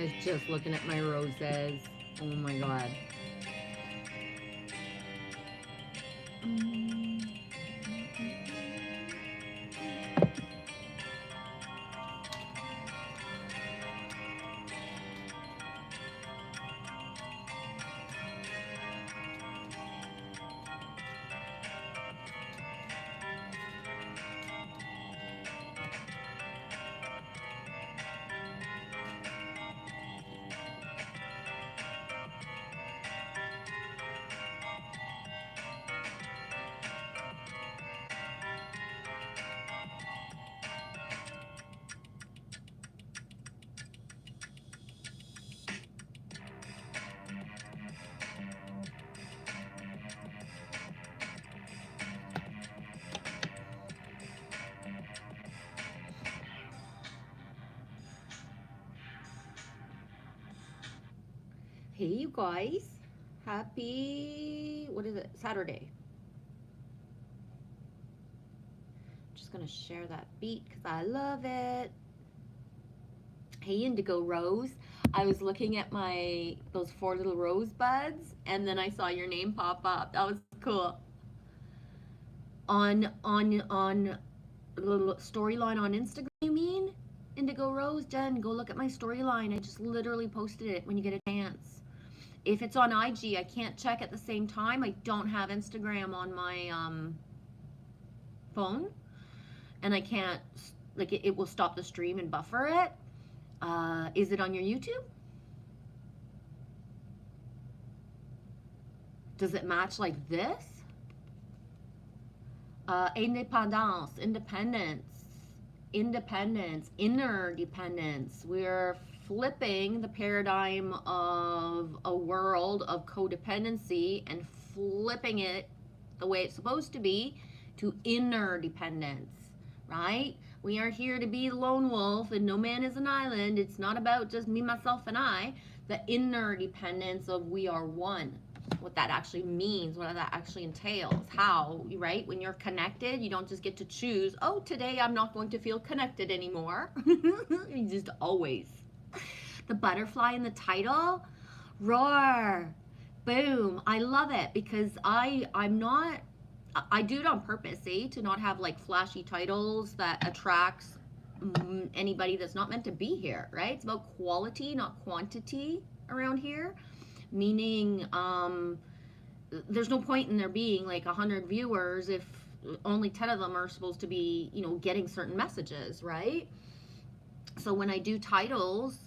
I was just looking at my roses. Oh my god. Hey, you guys. Happy, what is it? Saturday. Just gonna share that beat because I love it. Hey, Indigo Rose. I was looking at those four little rosebuds, and then I saw your name pop up. That was cool. On storyline on Instagram, you mean? Indigo Rose, Jen, go look at my storyline. I just literally posted it when you get a chance. If it's on IG, I can't check at the same time. I don't have Instagram on my phone, and I can't, like, it will stop the stream and buffer it. Is it on your YouTube? Does it match like this? Independence, independence, inner dependence. We're flipping the paradigm of a world of codependency and flipping it the way it's supposed to be to inner dependence, right? We aren't here to be the lone wolf and no man is an island. It's not about just me, myself, and I. The inner dependence of we are one, what that actually means, what that actually entails, how, right? When you're connected, you don't just get to choose, oh, today I'm not going to feel connected anymore. You just always. The butterfly in the title, roar, boom. I love it because I'm not, I do it on purpose, to not have like flashy titles that attracts anybody that's not meant to be here, right? It's about quality, not quantity around here. Meaning, there's no point in there being like 100 viewers if only 10 of them are supposed to be, getting certain messages, right? So when I do titles,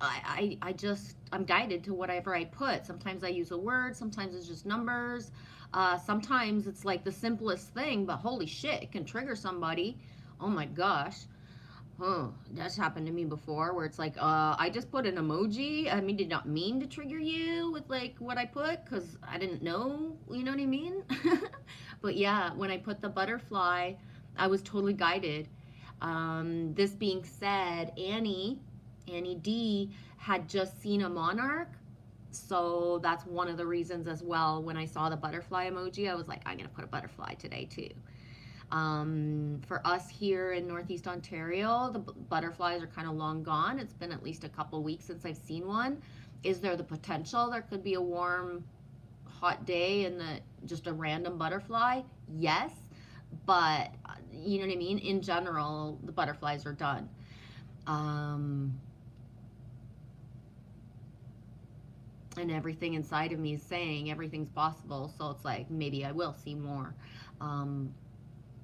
I'm guided to whatever I put. Sometimes I use a word, sometimes it's just numbers. Sometimes it's like the simplest thing, but holy shit, it can trigger somebody. Oh my gosh. Oh, that's happened to me before where it's like, I just put an emoji. I mean, did not mean to trigger you with like what I put because I didn't know, you know what I mean? But yeah, when I put the butterfly, I was totally guided. This being said, Annie D had just seen a monarch. So that's one of the reasons as well. When I saw the butterfly emoji, I was like, I'm going to put a butterfly today too. For us here in Northeast Ontario, the butterflies are kind of long gone. It's been at least a couple weeks since I've seen one. Is there the potential there could be a warm, hot day and just a random butterfly? Yes, but you know what I mean? In general, the butterflies are done. And everything inside of me is saying everything's possible, so it's like maybe I will see more.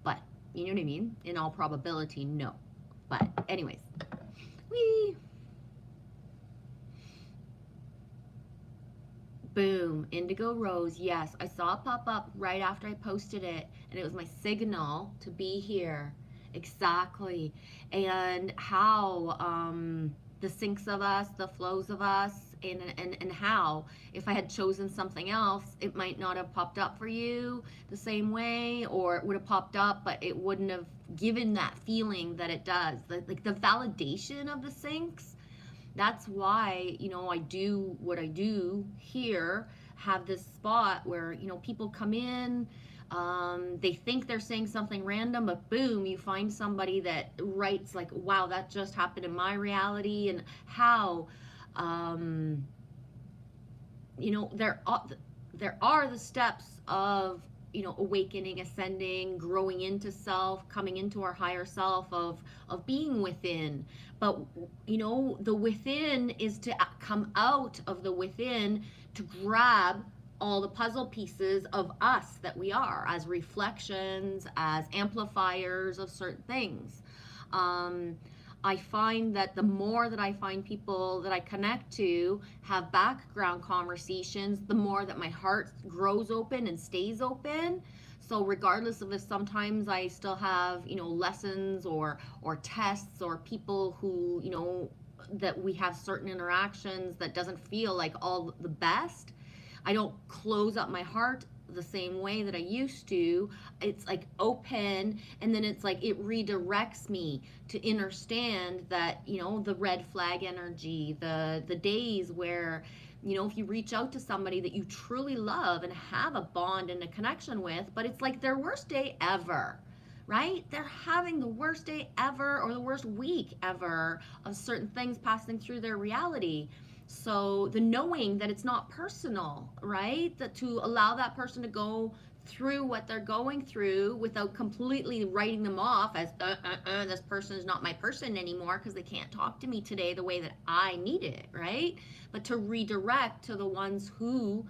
But you know what I mean? In all probability, no. But anyways, wee. Boom, Indigo Rose. Yes, I saw it pop up right after I posted it, and it was my signal to be here. Exactly. And how the syncs of us, the flows of us, and how if I had chosen something else, it might not have popped up for you the same way, or it would have popped up, but it wouldn't have given that feeling that it does. Like the validation of the syncs. That's why, I do what I do here, have this spot where, people come in, they think they're saying something random, but boom, you find somebody that writes like, wow, that just happened in my reality. And how um, you know, there are the steps of, you know, awakening, ascending, growing into self, coming into our higher self, of being within. But you know, the within is to come out of the within, to grab all the puzzle pieces of us that we are, as reflections, as amplifiers of certain things. um, I find that the more that I find people that I connect to have background conversations, the more that my heart grows open and stays open. So regardless of if sometimes I still have, you know, lessons or tests or people who, you know, that we have certain interactions that doesn't feel like all the best, I don't close up my heart the same way that I used to. It's like open, and then it's like it redirects me to understand that, you know, the red flag energy, the days where, you know, if you reach out to somebody that you truly love and have a bond and a connection with, but it's like their worst day ever, right? They're having the worst day ever or the worst week ever of certain things passing through their reality. So the knowing that it's not personal, right? That to allow that person to go through what they're going through without completely writing them off as this person is not my person anymore because they can't talk to me today the way that I need it, right? But to redirect to the ones who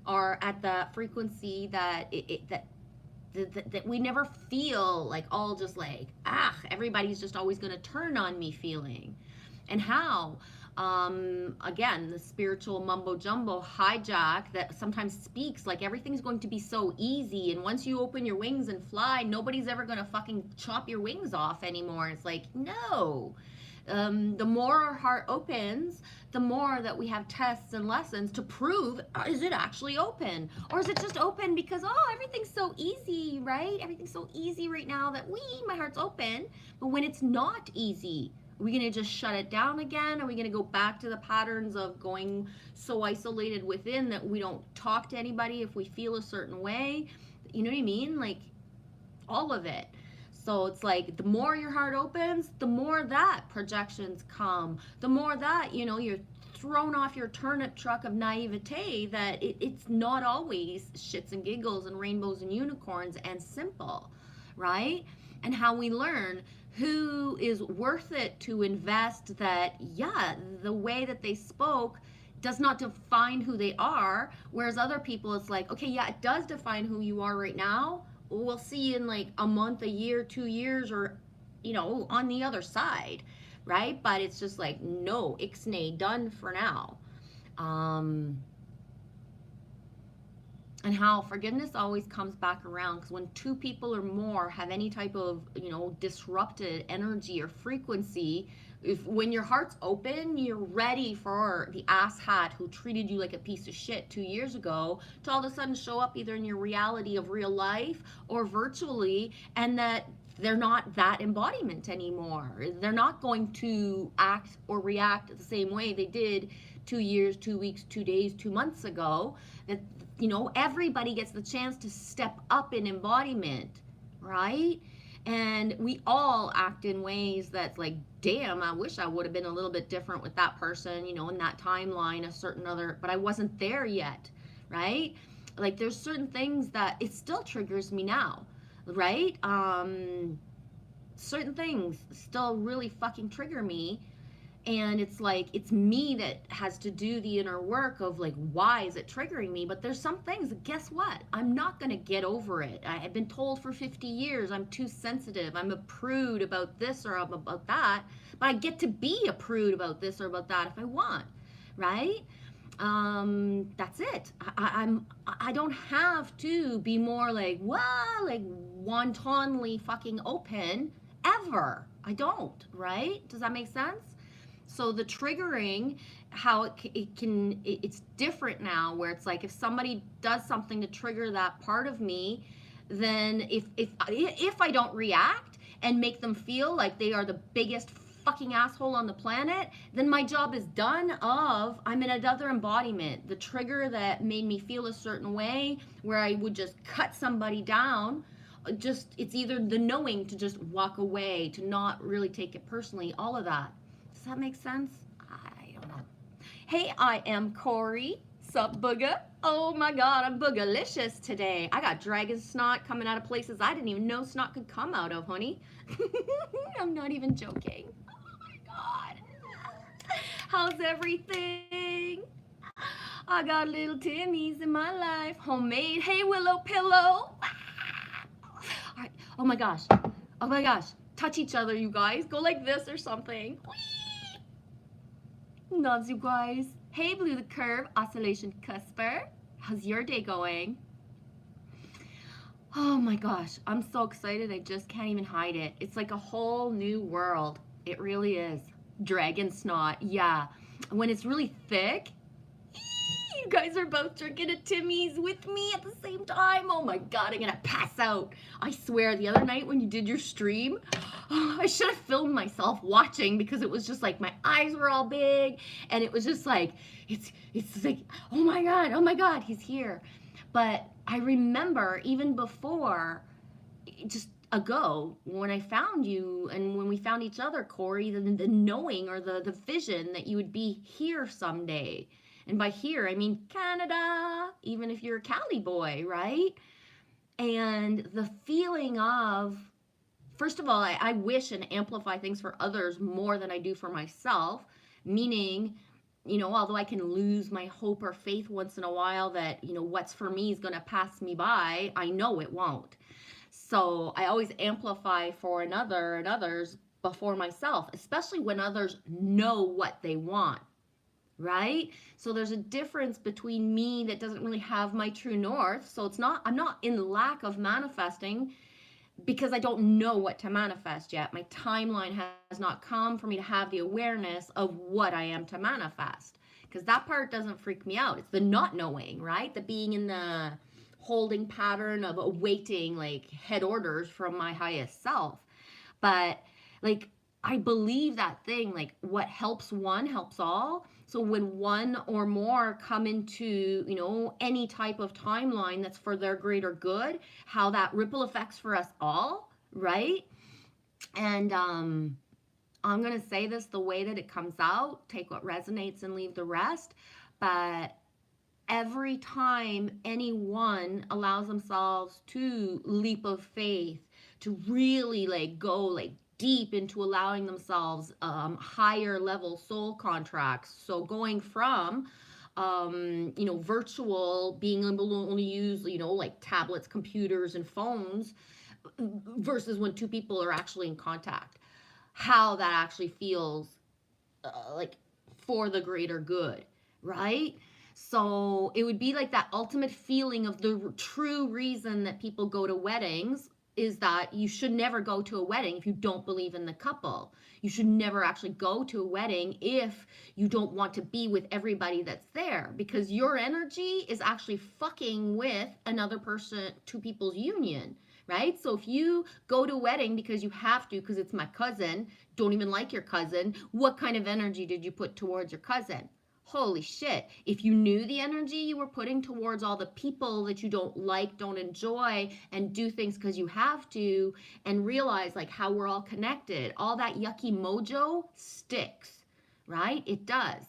are at the frequency that that we never feel like all just like, everybody's just always going to turn on me feeling. And how, again, the spiritual mumbo jumbo hijack that sometimes speaks like everything's going to be so easy, and once you open your wings and fly, nobody's ever going to fucking chop your wings off anymore. It's like, no. The more our heart opens, the more that we have tests and lessons to prove, is it actually open? Or is it just open because, oh, everything's so easy, right? Everything's so easy right now that my heart's open. But when it's not easy, are we going to just shut it down again? Are we going to go back to the patterns of going so isolated within that we don't talk to anybody if we feel a certain way? You know what I mean? Like, all of it. So it's like the more your heart opens, the more that projections come, the more that, you know, you're thrown off your turnip truck of naivete, that it's not always shits and giggles and rainbows and unicorns and simple, right? And how we learn who is worth it to invest, that, yeah, the way that they spoke does not define who they are, whereas other people, it's like, okay, yeah, it does define who you are right now. We'll see you in like a month, a year, 2 years, or, you know, on the other side, right? But it's just like, no, ixnay, done for now. And how forgiveness always comes back around, because when two people or more have any type of, you know, disrupted energy or frequency, when your heart's open, you're ready for the asshat who treated you like a piece of shit 2 years ago to all of a sudden show up either in your reality of real life or virtually, and that they're not that embodiment anymore. They're not going to act or react the same way they did 2 years, 2 weeks, 2 days, 2 months ago. That, you know, everybody gets the chance to step up in embodiment, right? And we all act in ways that's like, damn, I wish I would have been a little bit different with that person, you know, in that timeline, a certain other, but I wasn't there yet, right? Like, there's certain things that it still triggers me now, right? Certain things still really fucking trigger me. And it's like, it's me that has to do the inner work of like, why is it triggering me? But there's some things, guess what? I'm not going to get over it. I've been told for 50 years I'm too sensitive. I'm a prude about this or I'm about that. But I get to be a prude about this or about that if I want, right? That's it. I don't have to be more like, well, like wantonly fucking open ever. I don't, right? Does that make sense? So the triggering, how it's different now, where it's like if somebody does something to trigger that part of me, then if I don't react and make them feel like they are the biggest fucking asshole on the planet, then my job is done. I'm in another embodiment. The trigger that made me feel a certain way, where I would just cut somebody down, it's either the knowing to just walk away, to not really take it personally, all of that. Does that make sense? I don't know. Hey, I am Corey. Sup, booga? Oh my god, I'm boogalicious today. I got dragon snot coming out of places I didn't even know snot could come out of, honey. I'm not even joking. Oh my god. How's everything? I got little Timmy's in my life. Homemade. Hey, Willow Pillow. All right. Oh my gosh. Oh my gosh. Touch each other, you guys. Go like this or something. Loves you guys. Hey, Blue the Curve, Oscillation Cusper. How's your day going? Oh my gosh, I'm so excited. I just can't even hide it. It's like a whole new world. It really is. Dragon snot, yeah. When it's really thick, you guys are both drinking a Timmy's with me at the same time. Oh my god, I'm gonna pass out. I swear, the other night when you did your stream, I should have filmed myself watching because it was just like my eyes were all big and it was just like, it's like, oh my god, he's here. But I remember even before, just ago, when I found you and when we found each other, Corey, the knowing or the vision that you would be here someday. And by here, I mean Canada, even if you're a Cali boy, right? And the feeling of, first of all, I wish and amplify things for others more than I do for myself, meaning, you know, although I can lose my hope or faith once in a while that, you know, what's for me is going to pass me by, I know it won't. So I always amplify for another and others before myself, especially when others know what they want. Right? So there's a difference between me that doesn't really have my true north. So I'm not in lack of manifesting because I don't know what to manifest yet. My timeline has not come for me to have the awareness of what I am to manifest. Because that part doesn't freak me out. It's the not knowing, right? The being in the holding pattern of awaiting like head orders from my highest self. But like, I believe that thing, like what helps one helps all. So when one or more come into, you know, any type of timeline that's for their greater good, how that ripple effects for us all, right? And I'm going to say this the way that it comes out, take what resonates and leave the rest. But every time anyone allows themselves to leap of faith, to really like go like deep into allowing themselves higher level soul contracts. So going from you know, virtual, being able to only use, you know, like tablets, computers, and phones, versus when two people are actually in contact, how that actually feels like for the greater good, right? So it would be like that ultimate feeling of the true reason that people go to weddings is that you should never go to a wedding if you don't believe in the couple. You should never actually go to a wedding if you don't want to be with everybody that's there, because your energy is actually fucking with another person, two people's union, right? So if you go to a wedding because you have to, because it's my cousin, don't even like your cousin, what kind of energy did you put towards your cousin? Holy shit. If you knew the energy you were putting towards all the people that you don't like, don't enjoy, and do things because you have to, and realize like how we're all connected, all that yucky mojo sticks, right? It does.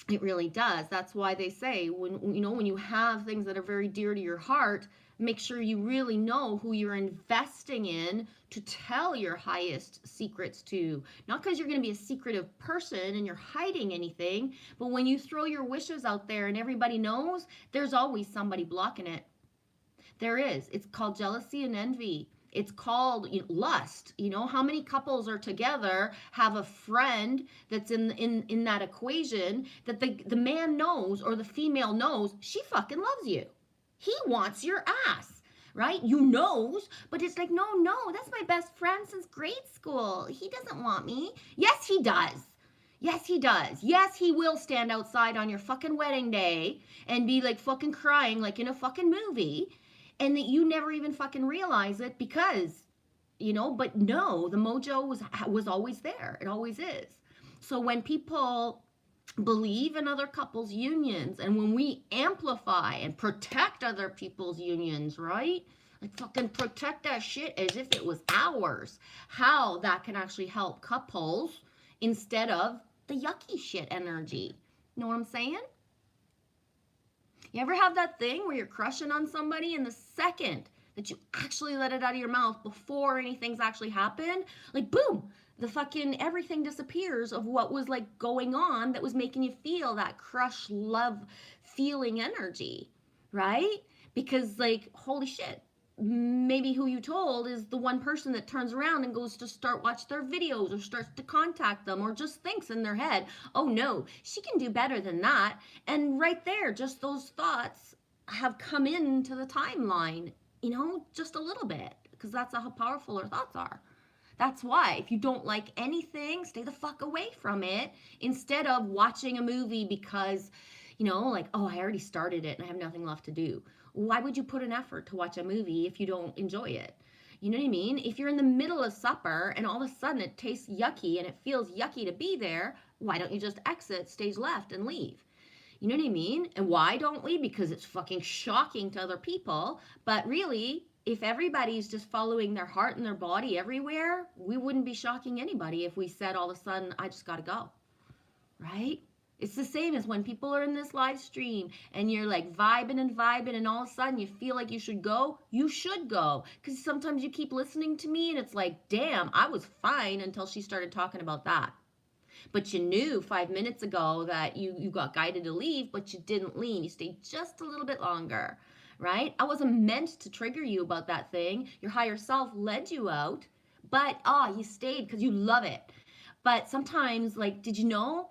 It really does. That's why they say when, you know, when you have things that are very dear to your heart, make sure you really know who you're investing in to tell your highest secrets to. Not because you're going to be a secretive person and you're hiding anything, but when you throw your wishes out there and everybody knows, there's always somebody blocking it. There is. It's called jealousy and envy. It's called, you know, lust. You know, how many couples are together, have a friend that's in that equation that the man knows or the female knows she fucking loves you. He wants your ass, right? You knows, but it's like, no, that's my best friend since grade school. He doesn't want me. Yes, he does. Yes, he does. Yes, he will stand outside on your fucking wedding day and be like fucking crying like in a fucking movie, and that you never even fucking realize it because, you know, but no, the mojo was always there. It always is. So when people believe in other couples' unions, and when we amplify and protect other people's unions, right? Like fucking protect that shit as if it was ours. How that can actually help couples instead of the yucky shit energy. You know what I'm saying? You ever have that thing where you're crushing on somebody and the second that you actually let it out of your mouth before anything's actually happened, like boom, the fucking everything disappears of what was like going on that was making you feel that crush love feeling energy, right? Because like holy shit, maybe who you told is the one person that turns around and goes to start watch their videos or starts to contact them or just thinks in their head, oh no, she can do better than that. And right there, just those thoughts have come into the timeline, you know, just a little bit, because that's how powerful our thoughts are. That's why if you don't like anything, stay the fuck away from it instead of watching a movie because, you know, like, oh, I already started it and I have nothing left to do. Why would you put an effort to watch a movie if you don't enjoy it? You know what I mean? If you're in the middle of supper and all of a sudden it tastes yucky and it feels yucky to be there, why don't you just exit stage left and leave? You know what I mean? And why don't we? Because it's fucking shocking to other people. But really, if everybody's just following their heart and their body everywhere, we wouldn't be shocking anybody if we said all of a sudden, I just got to go. Right? It's the same as when people are in this live stream and you're like vibing and all of a sudden you feel like you should go. You should go. Because sometimes you keep listening to me and it's like, damn, I was fine until she started talking about that. But you knew 5 minutes ago that you got guided to leave, but you didn't leave. You stayed just a little bit longer, right? I wasn't meant to trigger you about that thing. Your higher self led you out, but you stayed because you love it. But sometimes, like, did you know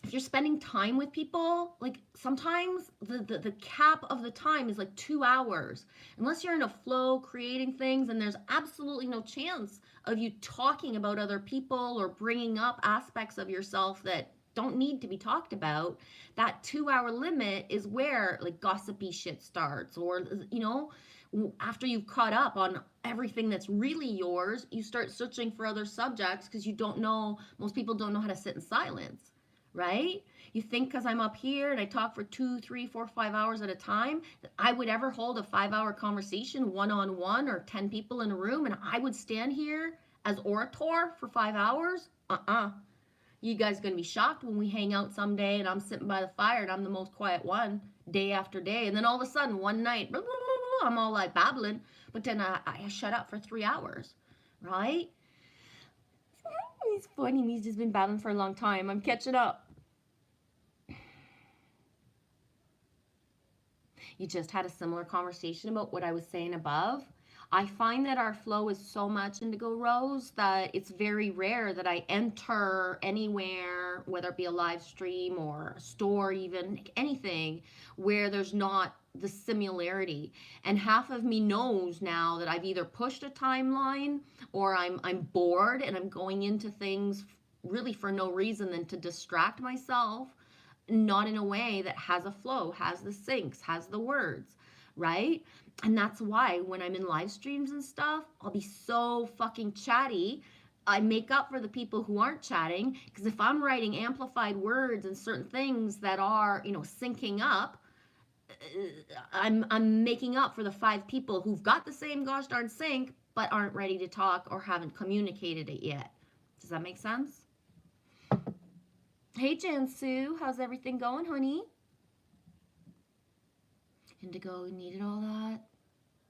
if you're spending time with people, like sometimes the cap of the time is like 2 hours. Unless you're in a flow creating things and there's absolutely no chance of you talking about other people or bringing up aspects of yourself that don't need to be talked about, that 2 hour limit is where like gossipy shit starts. Or, you know, after you've caught up on everything that's really yours, you start searching for other subjects because you don't know, most people don't know how to sit in silence. Right? You think because I'm up here and I talk for 2, 3, 4, 5 hours at a time, that I would ever hold a 5 hour conversation one on one or 10 people in a room and I would stand here as orator for 5 hours? You guys gonna be shocked when we hang out someday and I'm sitting by the fire and I'm the most quiet one day after day. And then all of a sudden, one night, blah, blah, blah, blah, I'm all like babbling, but then I shut up for 3 hours, right? He's funny. He's just been battling for a long time. I'm catching up. You just had a similar conversation about what I was saying above. I find that our flow is so much, Indigo Rose, that it's very rare that I enter anywhere, whether it be a live stream or a store, even anything, where there's not the similarity. And half of me knows now that I've either pushed a timeline or I'm bored and I'm going into things really for no reason than to distract myself, not in a way that has a flow, has the syncs, has the words, right? And that's why when I'm in live streams and stuff, I'll be so fucking chatty. I make up for the people who aren't chatting, because if I'm writing amplified words and certain things that are, you know, syncing up, I'm making up for the 5 people who've got the same gosh darn sync but aren't ready to talk or haven't communicated it yet. Does that make sense? Hey Jansu, how's everything going, honey? Indigo needed all that.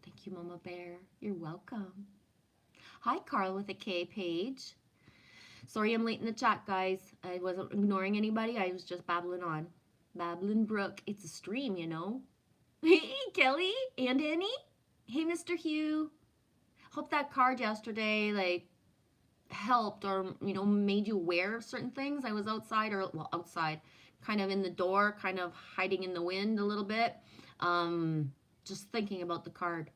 Thank you, Mama Bear. You're welcome. Hi, Carl with a K page. Sorry I'm late in the chat, guys. I wasn't ignoring anybody. I was just babbling on. Babbling Brook. It's a stream, you know. Hey, Kelly and Annie. Hey, Mr. Hugh. Hope that card yesterday, like, helped or, you know, made you aware of certain things. I was outside, or, well, outside, kind of in the door, kind of hiding in the wind a little bit. Just thinking about the card.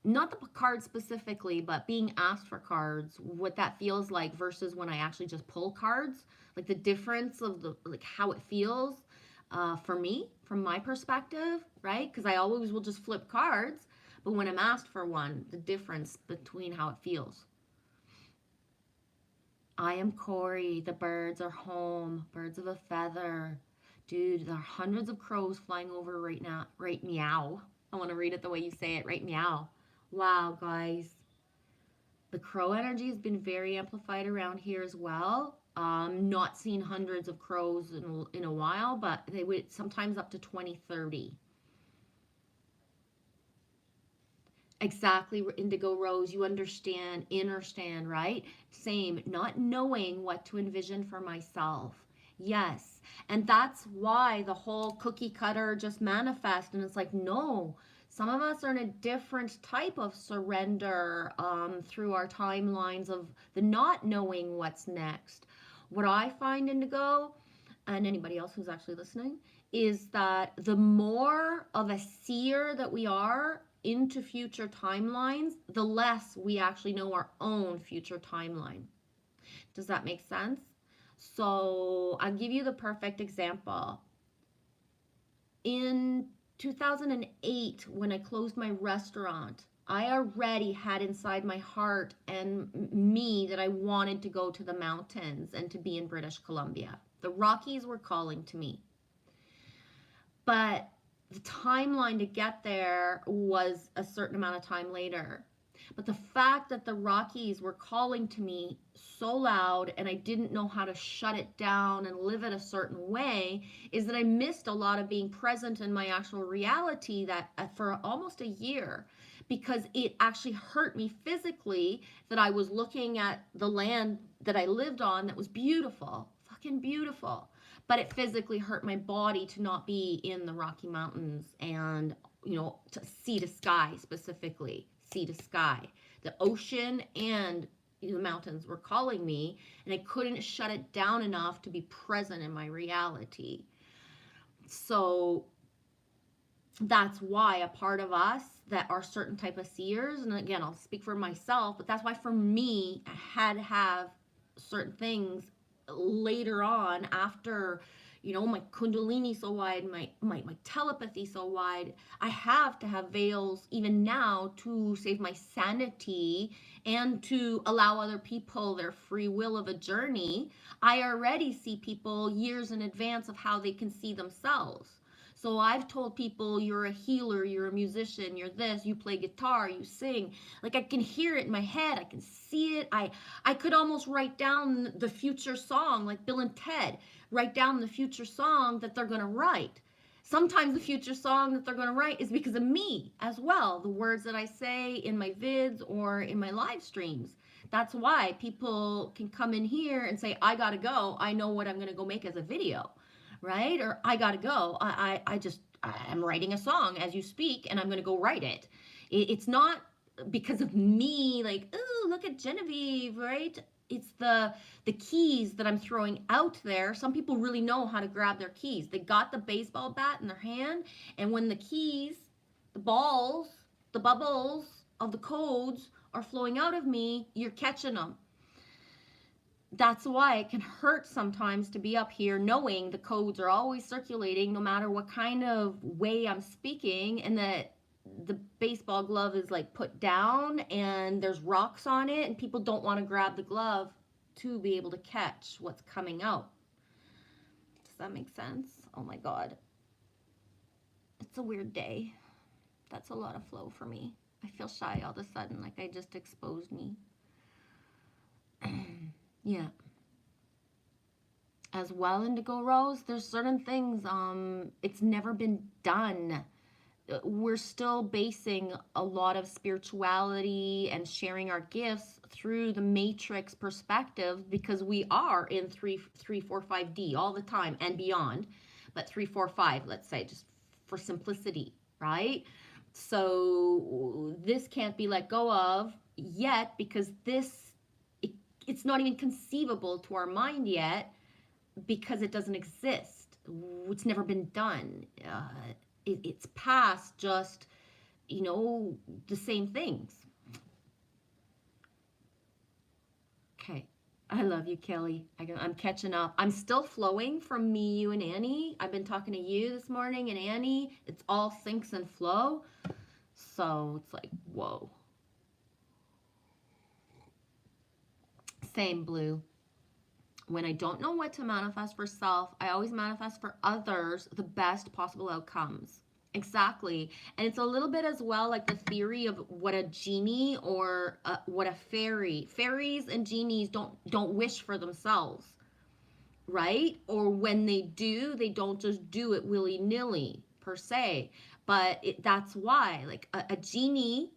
Not the card specifically, but being asked for cards, what that feels like versus when I actually just pull cards, like the difference of the, like how it feels for me, from my perspective, right? Because I always will just flip cards, but when I'm asked for one, the difference between how it feels. I am Corey. The birds are home. Birds of a feather. Dude, there are hundreds of crows flying over right now. Right meow. I want to read it the way you say it. Right meow. Wow, guys. The crow energy has been very amplified around here as well. Not seen hundreds of crows in a while, but they would sometimes up to 20, 30. Exactly, Indigo Rose, you understand, right? Same, not knowing what to envision for myself. Yes. And that's why the whole cookie cutter just manifest. And it's like, no, some of us are in a different type of surrender through our timelines of the not knowing what's next. What I find, Indigo, and anybody else who's actually listening, is that the more of a seer that we are into future timelines, the less we actually know our own future timeline. Does that make sense? So I'll give you the perfect example. In 2008, when I closed my restaurant, I already had inside my heart and me that I wanted to go to the mountains and to be in British Columbia. The Rockies were calling to me. But the timeline to get there was a certain amount of time later. But the fact that the Rockies were calling to me so loud and I didn't know how to shut it down and live it a certain way is that I missed a lot of being present in my actual reality that for almost a year, because it actually hurt me physically that I was looking at the land that I lived on that was beautiful, fucking beautiful. But it physically hurt my body to not be in the Rocky Mountains and, to sea to sky specifically, sea to sky. The ocean and the mountains were calling me, and I couldn't shut it down enough to be present in my reality. So that's why a part of us that are certain type of seers, and again, I'll speak for myself, but that's why for me, I had to have certain things later on after, my kundalini so wide, my telepathy so wide. I have to have veils even now to save my sanity and to allow other people their free will of a journey. I already see people years in advance of how they can see themselves. So I've told people, you're a healer, you're a musician, you're this, you play guitar, you sing. Like, I can hear it in my head, I can see it. I could almost write down the future song, like Bill and Ted, write down the future song that they're going to write. Sometimes the future song that they're going to write is because of me as well, the words that I say in my vids or in my live streams. That's why people can come in here and say, I got to go. I know what I'm going to go make as a video. Right? Or I gotta go. I'm writing a song as you speak, and I'm gonna go write it. It's not because of me, like, oh, look at Genevieve, right? It's the keys that I'm throwing out there. Some people really know how to grab their keys. They got the baseball bat in their hand, and when the keys, the balls, the bubbles of the codes are flowing out of me, you're catching them. That's why it can hurt sometimes to be up here knowing the codes are always circulating no matter what kind of way I'm speaking, and that the baseball glove is like put down and there's rocks on it and people don't want to grab the glove to be able to catch what's coming out. Does that make sense? Oh my God. It's a weird day. That's a lot of flow for me. I feel shy all of a sudden, like I just exposed me. Yeah. As well, Indigo Rose, there's certain things, it's never been done. We're still basing a lot of spirituality and sharing our gifts through the matrix perspective, because we are in 3, 4, 5D all the time and beyond, but 3, 4, 5, let's say, just for simplicity, right? So this can't be let go of yet, because it's not even conceivable to our mind yet, because it doesn't exist. It's never been done. It's past just, the same things. Okay. I love you, Kelly. I'm catching up. I'm still flowing from me, you, and Annie. I've been talking to you this morning and Annie. It's all syncs and flow. So it's like, whoa. Same, Blue. When I don't know what to manifest for self, I always manifest for others the best possible outcomes. Exactly. And it's a little bit as well like the theory of what a genie or what a fairies and genies don't wish for themselves. right? Or when they do, they don't just do it willy-nilly per se. But that's why, like a genie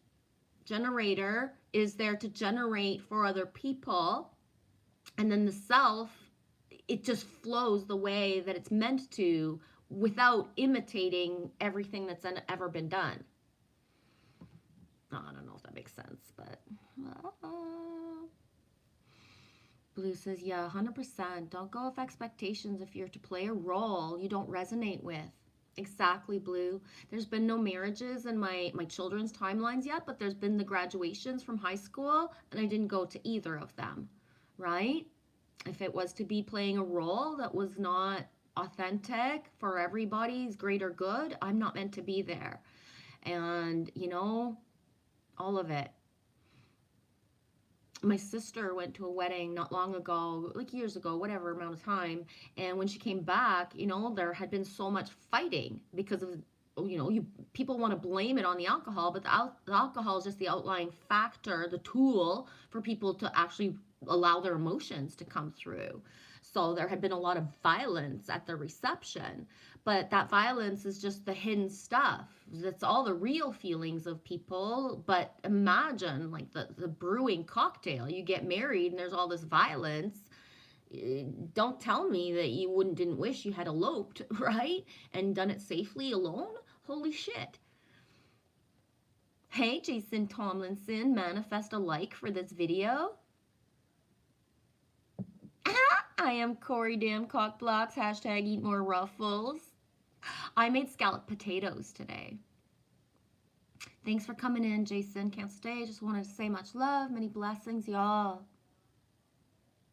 generator is there to generate for other people, and then the self, it just flows the way that it's meant to without imitating everything that's ever been done. I don't know if that makes sense, but Blue says, yeah, 100%. Don't go with expectations if you're to play a role you don't resonate with. Exactly, Blue. There's been no marriages in my children's timelines yet, but there's been the graduations from high school, and I didn't go to either of them, right? If it was to be playing a role that was not authentic for everybody's greater good, I'm not meant to be there. And, all of it. My sister went to a wedding not long ago, like years ago, whatever amount of time. And when she came back, there had been so much fighting because of, people want to blame it on the alcohol, but the alcohol is just the outlying factor, the tool for people to actually allow their emotions to come through. So there had been a lot of violence at the reception, but that violence is just the hidden stuff. That's all the real feelings of people. But imagine like the brewing cocktail. You get married and there's all this violence. Don't tell me that you didn't wish you had eloped, right? And done it safely alone. Holy shit. Hey, Jason Tomlinson, manifest a like for this video. I am Corey Damn Cockblocks, hashtag eat more ruffles. I made scalloped potatoes today. Thanks for coming in, Jason. Can't stay. Just wanted to say much love. Many blessings, y'all.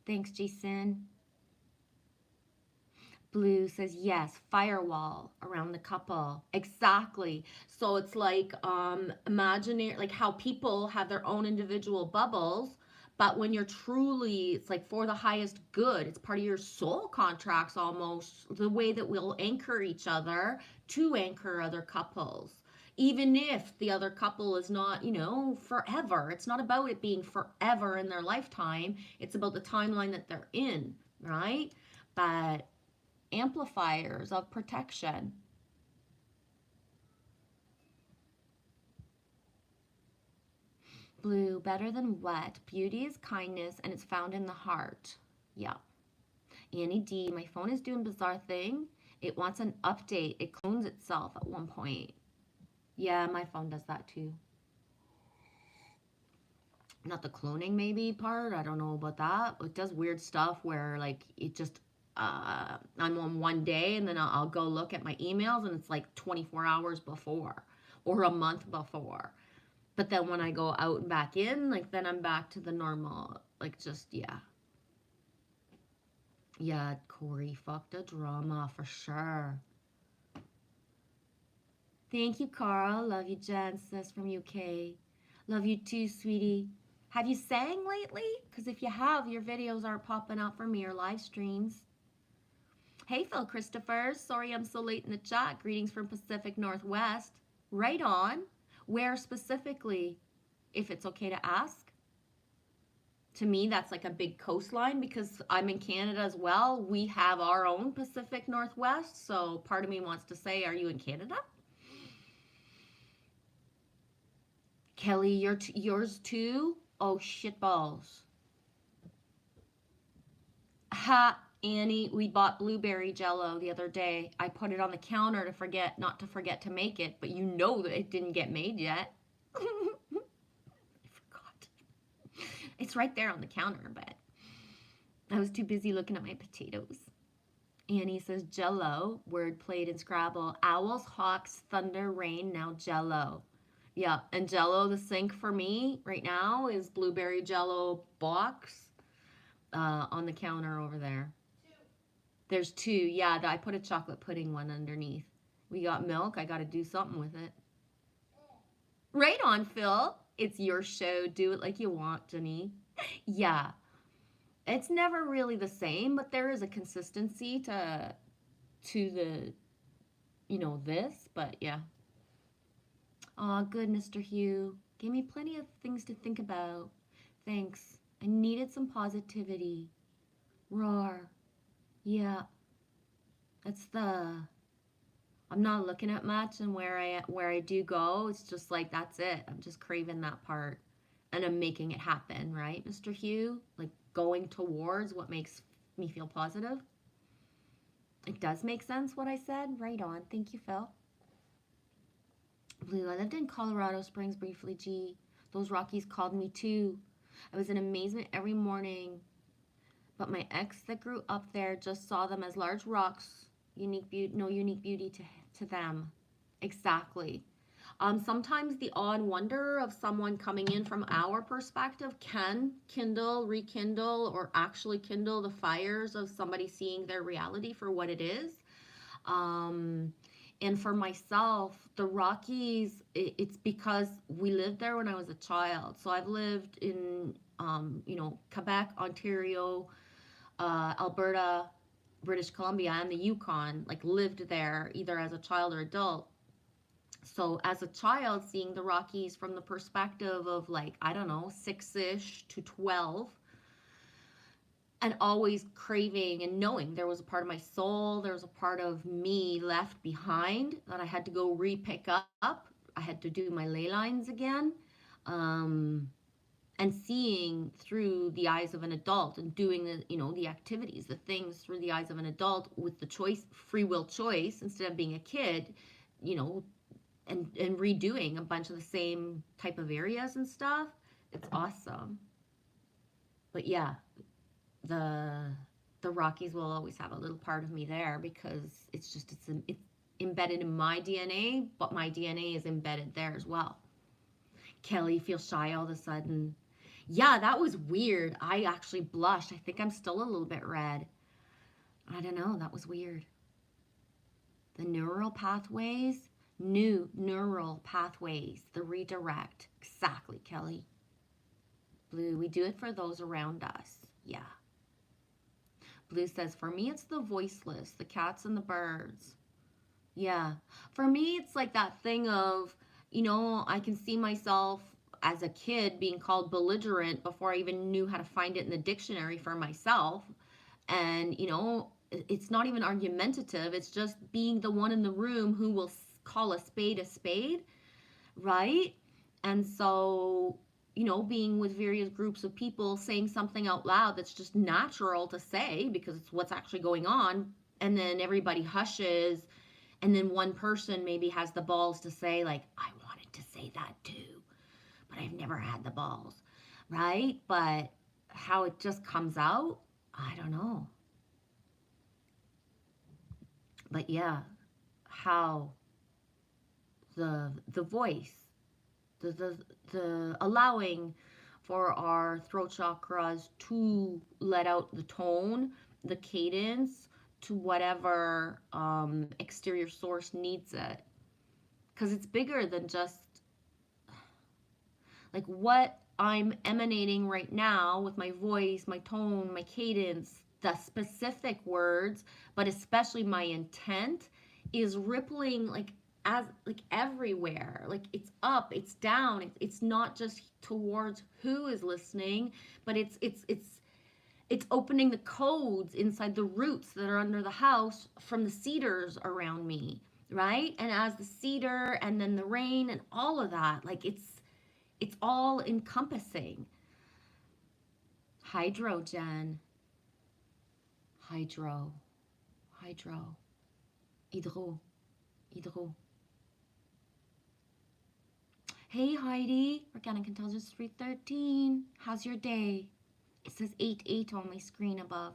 Thanks, Jason. Blue says, yes, firewall around the couple. Exactly. So it's like imaginary, like how people have their own individual bubbles. But when you're truly, it's like for the highest good, it's part of your soul contracts almost, the way that we'll anchor each other to anchor other couples. Even if the other couple is not, forever. It's not about it being forever in their lifetime. It's about the timeline that they're in, right? But amplifiers of protection. Blue, better than what? Beauty is kindness and it's found in the heart. Yeah. Annie D, my phone is doing a bizarre thing. It wants an update. It clones itself at one point. Yeah, my phone does that too. Not the cloning maybe part. I don't know about that. It does weird stuff where like it just I'm on one day and then I'll go look at my emails and it's like 24 hours before or a month before. But then when I go out and back in, like then I'm back to the normal, like just, yeah. Yeah, Corey, fuck the drama for sure. Thank you, Carl. Love you, Jen, sis from UK. Love you too, sweetie. Have you sang lately? Because if you have, your videos aren't popping up for me or live streams. Hey, Phil Christopher. Sorry I'm so late in the chat. Greetings from Pacific Northwest. Right on. Where specifically, if it's okay to ask? To me, that's like a big coastline because I'm in Canada as well. We have our own Pacific Northwest. So part of me wants to say, are you in Canada? Kelly, yours too? Oh, shitballs. Ha, Annie, we bought blueberry jello the other day. I put it on the counter not to forget to make it, but you know that it didn't get made yet. I forgot. It's right there on the counter, but I was too busy looking at my potatoes. Annie says jello, word played in Scrabble. Owls, hawks, thunder, rain, now jello. Yeah, and jello, the sink for me right now is blueberry jello box on the counter over there. There's two. Yeah, I put a chocolate pudding one underneath. We got milk. I got to do something with it. Right on, Phil. It's your show. Do it like you want, Jenny. Yeah. It's never really the same, but there is a consistency to the, this. But yeah. Aw, good, Mr. Hugh. Gave me plenty of things to think about. Thanks. I needed some positivity. Roar. Yeah, that's the, I'm not looking at much, and where I do go, it's just like that's it. I'm just craving that part, and I'm making it happen, right, Mr. Hugh? Like going towards what makes me feel positive. It does make sense what I said. Right on. Thank you, Phil. Blue, I lived in Colorado Springs briefly, G. Those Rockies called me too. I was in amazement every morning, but my ex that grew up there just saw them as large rocks, unique beauty, no unique beauty to them. Exactly. Sometimes the awe and wonder of someone coming in from our perspective can kindle, rekindle, or actually kindle the fires of somebody seeing their reality for what it is. Um, and for myself, the Rockies, it's because we lived there when I was a child. So I've lived in, Quebec, Ontario, Alberta, British Columbia, and the Yukon, like lived there either as a child or adult. So as a child, seeing the Rockies from the perspective of like, I don't know, 6-ish to 12, and always craving and knowing there was a part of my soul, there was a part of me left behind that I had to go re-pick up. I had to do my ley lines again. Um, and seeing through the eyes of an adult and doing the activities, the things through the eyes of an adult with the choice, free will choice, instead of being a kid, you know, and redoing a bunch of the same type of areas and stuff. It's awesome. But yeah, the the Rockies will always have a little part of me there because it's embedded in my DNA, but my DNA is embedded there as well. Kelly feels shy all of a sudden. Yeah, that was weird. I actually blushed. I think I'm still a little bit red. I don't know. That was weird. The neural pathways, new neural pathways, the redirect. Exactly, Kelly. Blue, we do it for those around us. Yeah. Blue says, for me, it's the voiceless, the cats and the birds. Yeah. For me, it's like that thing of, I can see myself as a kid being called belligerent before I even knew how to find it in the dictionary for myself. And, it's not even argumentative. It's just being the one in the room who will call a spade, right? And so, being with various groups of people saying something out loud that's just natural to say because it's what's actually going on. And then everybody hushes, and then one person maybe has the balls to say like, I wanted to say that too, but I've never had the balls, right? But how it just comes out, I don't know. But yeah, how the voice, the the the allowing for our throat chakras to let out the tone, the cadence to whatever exterior source needs it, because it's bigger than just like what I'm emanating right now with my voice, my tone, my cadence, the specific words, but especially my intent is rippling like as like everywhere. Like it's up, it's down. It's not just towards who is listening, but it's opening the codes inside the roots that are under the house from the cedars around me, right? And as the cedar and then the rain and all of that, like it's all encompassing. Hydrogen, hydro, hydro, hydro, hydro. Hey Heidi, Organic Intelligence 313. How's your day? It says 8-8 on my screen above.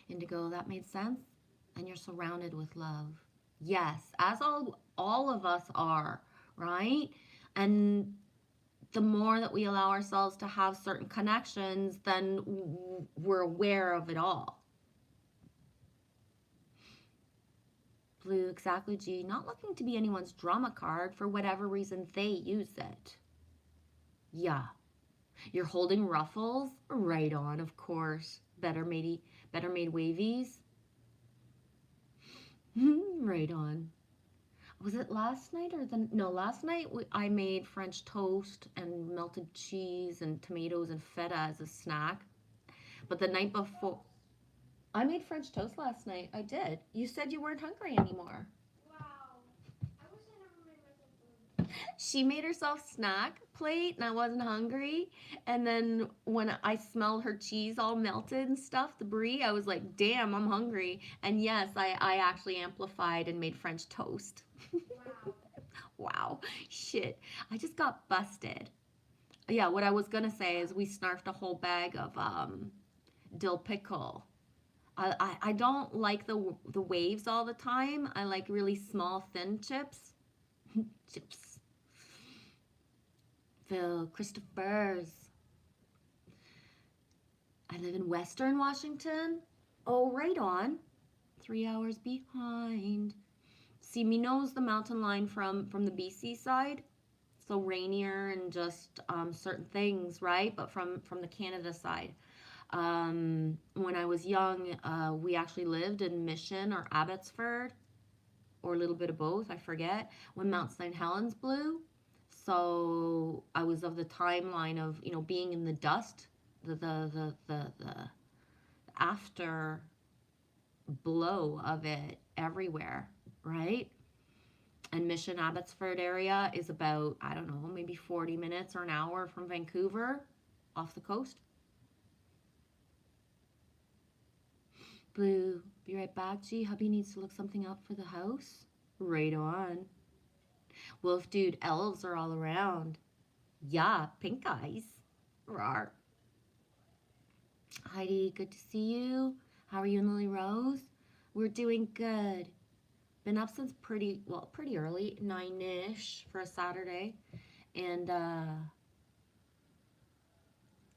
Indigo, that made sense? And you're surrounded with love. Yes, as all of us are, right? And the more that we allow ourselves to have certain connections, then we're aware of it all. Blue, exactly, G. Not looking to be anyone's drama card for whatever reason they use it. Yeah. You're holding ruffles? Right on, of course. Better made wavies? Right on. Was it last night or no, last night I made French toast and melted cheese and tomatoes and feta as a snack. But the night before, I made French toast last night. I did. You said you weren't hungry anymore. Wow. I wish I never made myself food. She made herself snack plate and I wasn't hungry. And then when I smelled her cheese all melted and stuff, the brie, I was like, damn, I'm hungry. And yes, I actually amplified and made French toast. Wow. Wow, shit. I just got busted. Yeah, what I was gonna say is we snarfed a whole bag of dill pickle. I don't like the waves all the time. I like really small, thin chips. Chips. Phil Christopher's. I live in Western Washington. Oh, right on. 3 hours behind. See, me knows the mountain line from the BC side. So Rainier and just certain things, right? But from the Canada side. When I was young, we actually lived in Mission or Abbotsford, or a little bit of both, I forget, when Mount St. Helens blew. So I was of the timeline of, being in the dust, the after blow of it everywhere, right? And Mission Abbotsford area is about, I don't know, maybe 40 minutes or an hour from Vancouver off the coast. Blue, be right back. Gee, hubby needs to look something up for the house. Right on. Wolf dude, elves are all around. Yeah, pink eyes. Rawr. Heidi, good to see you. How are you and Lily Rose? We're doing good. Been up since pretty early, 9-ish for a Saturday. And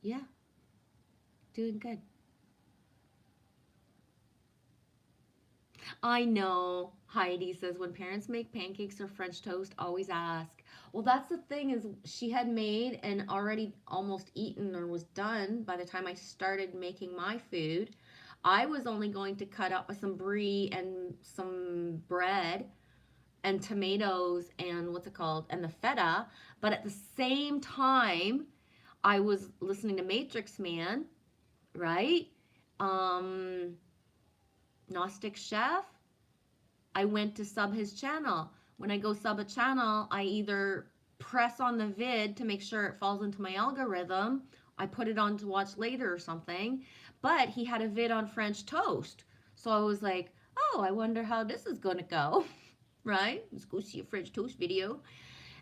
yeah, doing good. I know. Heidi says when parents make pancakes or French toast, always ask. Well, that's the thing is she had made and already almost eaten or was done by the time I started making my food. I was only going to cut up some brie and some bread and tomatoes and what's it called and the feta, but at the same time I was listening to Matrix Man, right? Um Gnostic Chef. I went to sub his channel. When I go sub a channel, I either press on the vid to make sure it falls into my algorithm. I put it on to watch later or something. But he had a vid on French toast. So I was like, oh, I wonder how this is going to go. Right? Let's go see a French toast video.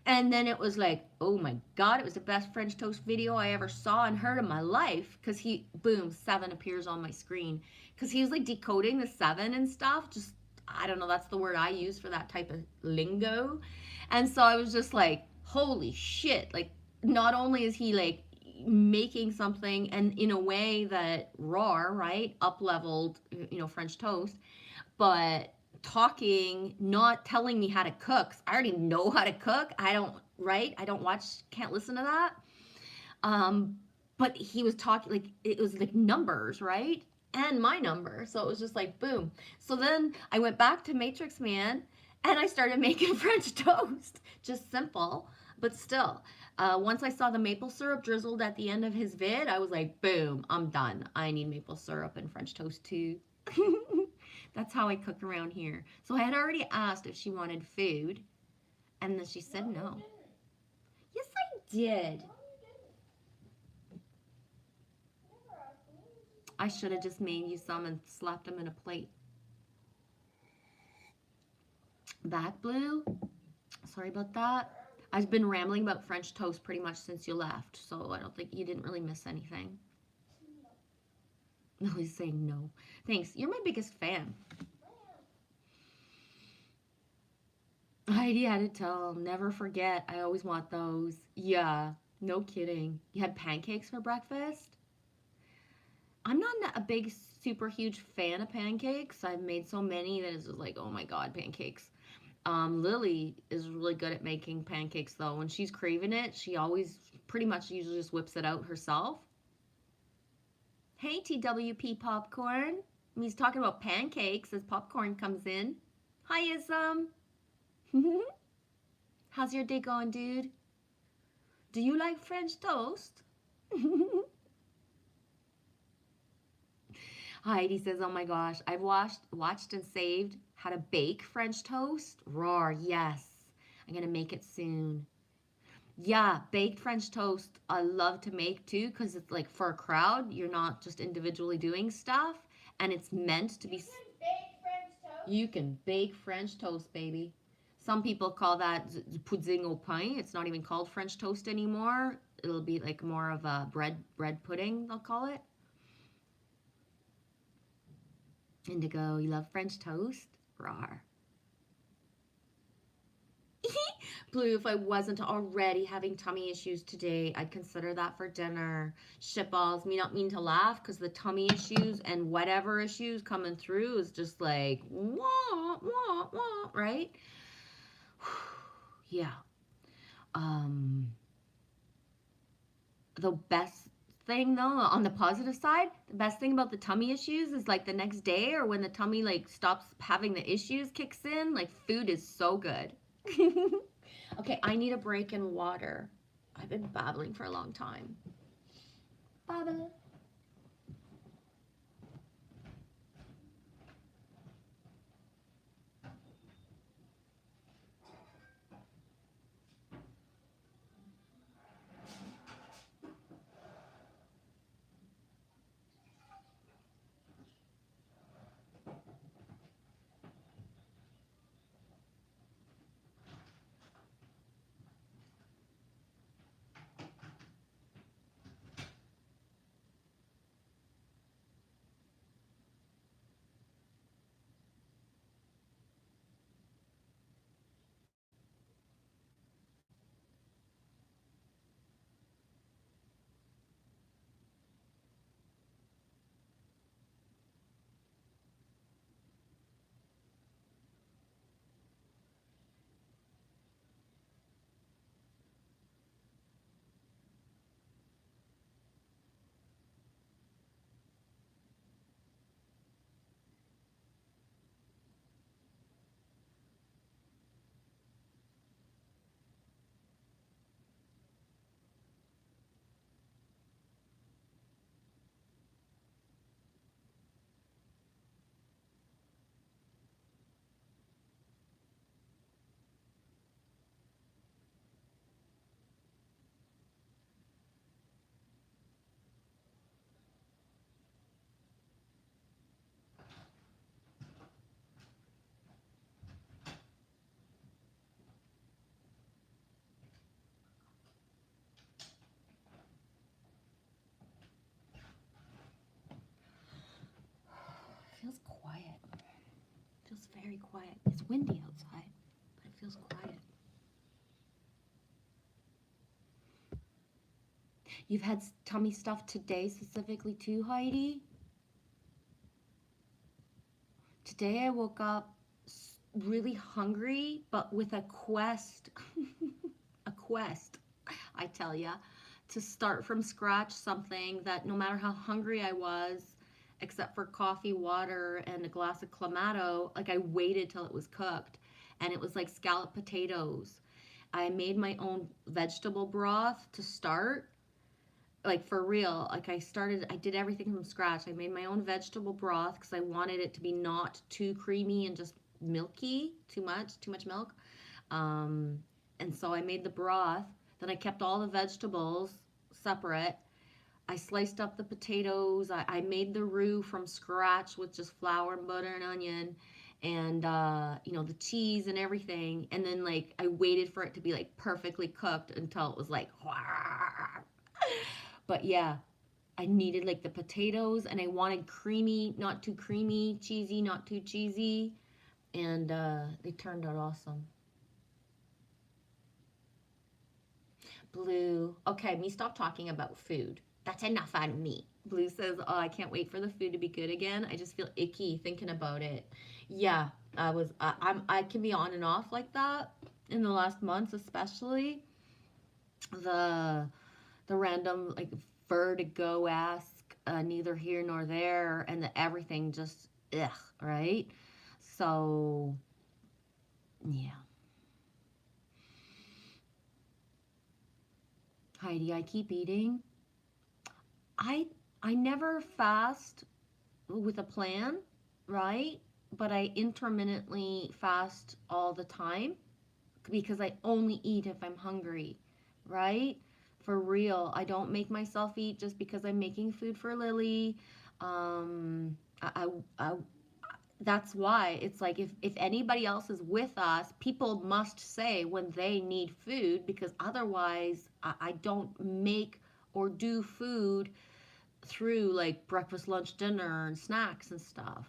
And then it was like, oh my God, it was the best French toast video I ever saw and heard in my life. Because boom, 7 appears on my screen. Because he was like decoding the 7 and stuff. Just, I don't know, that's the word I use for that type of lingo. And so I was just like, holy shit. Like, not only is he like making something and in a way that raw, right? Up leveled, French toast, but talking, not telling me how to cook. I already know how to cook. I don't, right? I don't watch, can't listen to that. But he was talking like it was like numbers, right? And my number. So it was just like boom. So then I went back to Matrix Man and I started making French toast. Just simple, but still. Once I saw the maple syrup drizzled at the end of his vid, I was like, boom, I'm done. I need maple syrup and French toast too. That's how I cook around here. So I had already asked if she wanted food, and then she said no. Yes, I did. I should have just made you some and slapped them in a plate. Back Blue, sorry about that. I've been rambling about French toast pretty much since you left, so I don't think you didn't really miss anything. No, he's saying no. Thanks. You're my biggest fan. Heidi had to tell him, never forget. I always want those. Yeah, no kidding. You had pancakes for breakfast? I'm not a big, super huge fan of pancakes. I've made so many that it's just like, oh my God, pancakes. Lily is really good at making pancakes though. When she's craving it, she always pretty much usually just whips it out herself. Hey, TWP Popcorn. He's talking about pancakes as popcorn comes in. Hi, Ism. How's your day going, dude? Do you like French toast? Heidi says, oh my gosh, I've watched and saved how to bake French toast. Roar, yes. I'm going to make it soon. Yeah, baked French toast I love to make too because it's like for a crowd, you're not just individually doing stuff and it's meant to be. You can bake French toast. You can bake French toast, baby. Some people call that pudding au pain. It's not even called French toast anymore. It'll be like more of a bread pudding, they'll call it. Indigo, you love French toast? Rawr. Blue, if I wasn't already having tummy issues today, I'd consider that for dinner. Shitballs, me not mean to laugh because the tummy issues and whatever issues coming through is just like, wah, wah, wah, right? Yeah. The best thing though, on the positive side, the best thing about the tummy issues is like the next day or when the tummy like stops having the issues kicks in, like food is so good. Okay, I need a break in water. I've been babbling for a long time. Babble. Feels quiet. Feels very quiet. It's windy outside, but it feels quiet. You've had tummy stuff today specifically too, Heidi? Today I woke up really hungry, but with a quest, a quest, I tell ya, to start from scratch something that no matter how hungry I was, except for coffee, water, and a glass of Clamato, like I waited till it was cooked. And it was like scalloped potatoes. I made my own vegetable broth to start. Like for real, like I did everything from scratch. I made my own vegetable broth because I wanted it to be not too creamy and just milky, too much milk. And so I made the broth. Then I kept all the vegetables separate. I sliced up the potatoes. I made the roux from scratch with just flour, butter, and onion, and the cheese and everything. And then like I waited for it to be like perfectly cooked until it was like, but yeah, I needed like the potatoes, and I wanted creamy, not too creamy, cheesy, not too cheesy, and they turned out awesome. Blue, okay, me stop talking about food. That's enough out of me. Blue says, oh, I can't wait for the food to be good again. I just feel icky thinking about it. Yeah, I can be on and off like that in the last months, especially the random like vertigo-esque, neither here nor there, and the everything just ugh, right? So yeah. Heidi, I keep eating. I I never fast with a plan, right? But I intermittently fast all the time because I only eat if I'm hungry, right? For real. I don't make myself eat just because I'm making food for Lily. I that's why it's like if anybody else is with us, people must say when they need food because otherwise I don't make or do food through like breakfast, lunch, dinner, and snacks and stuff.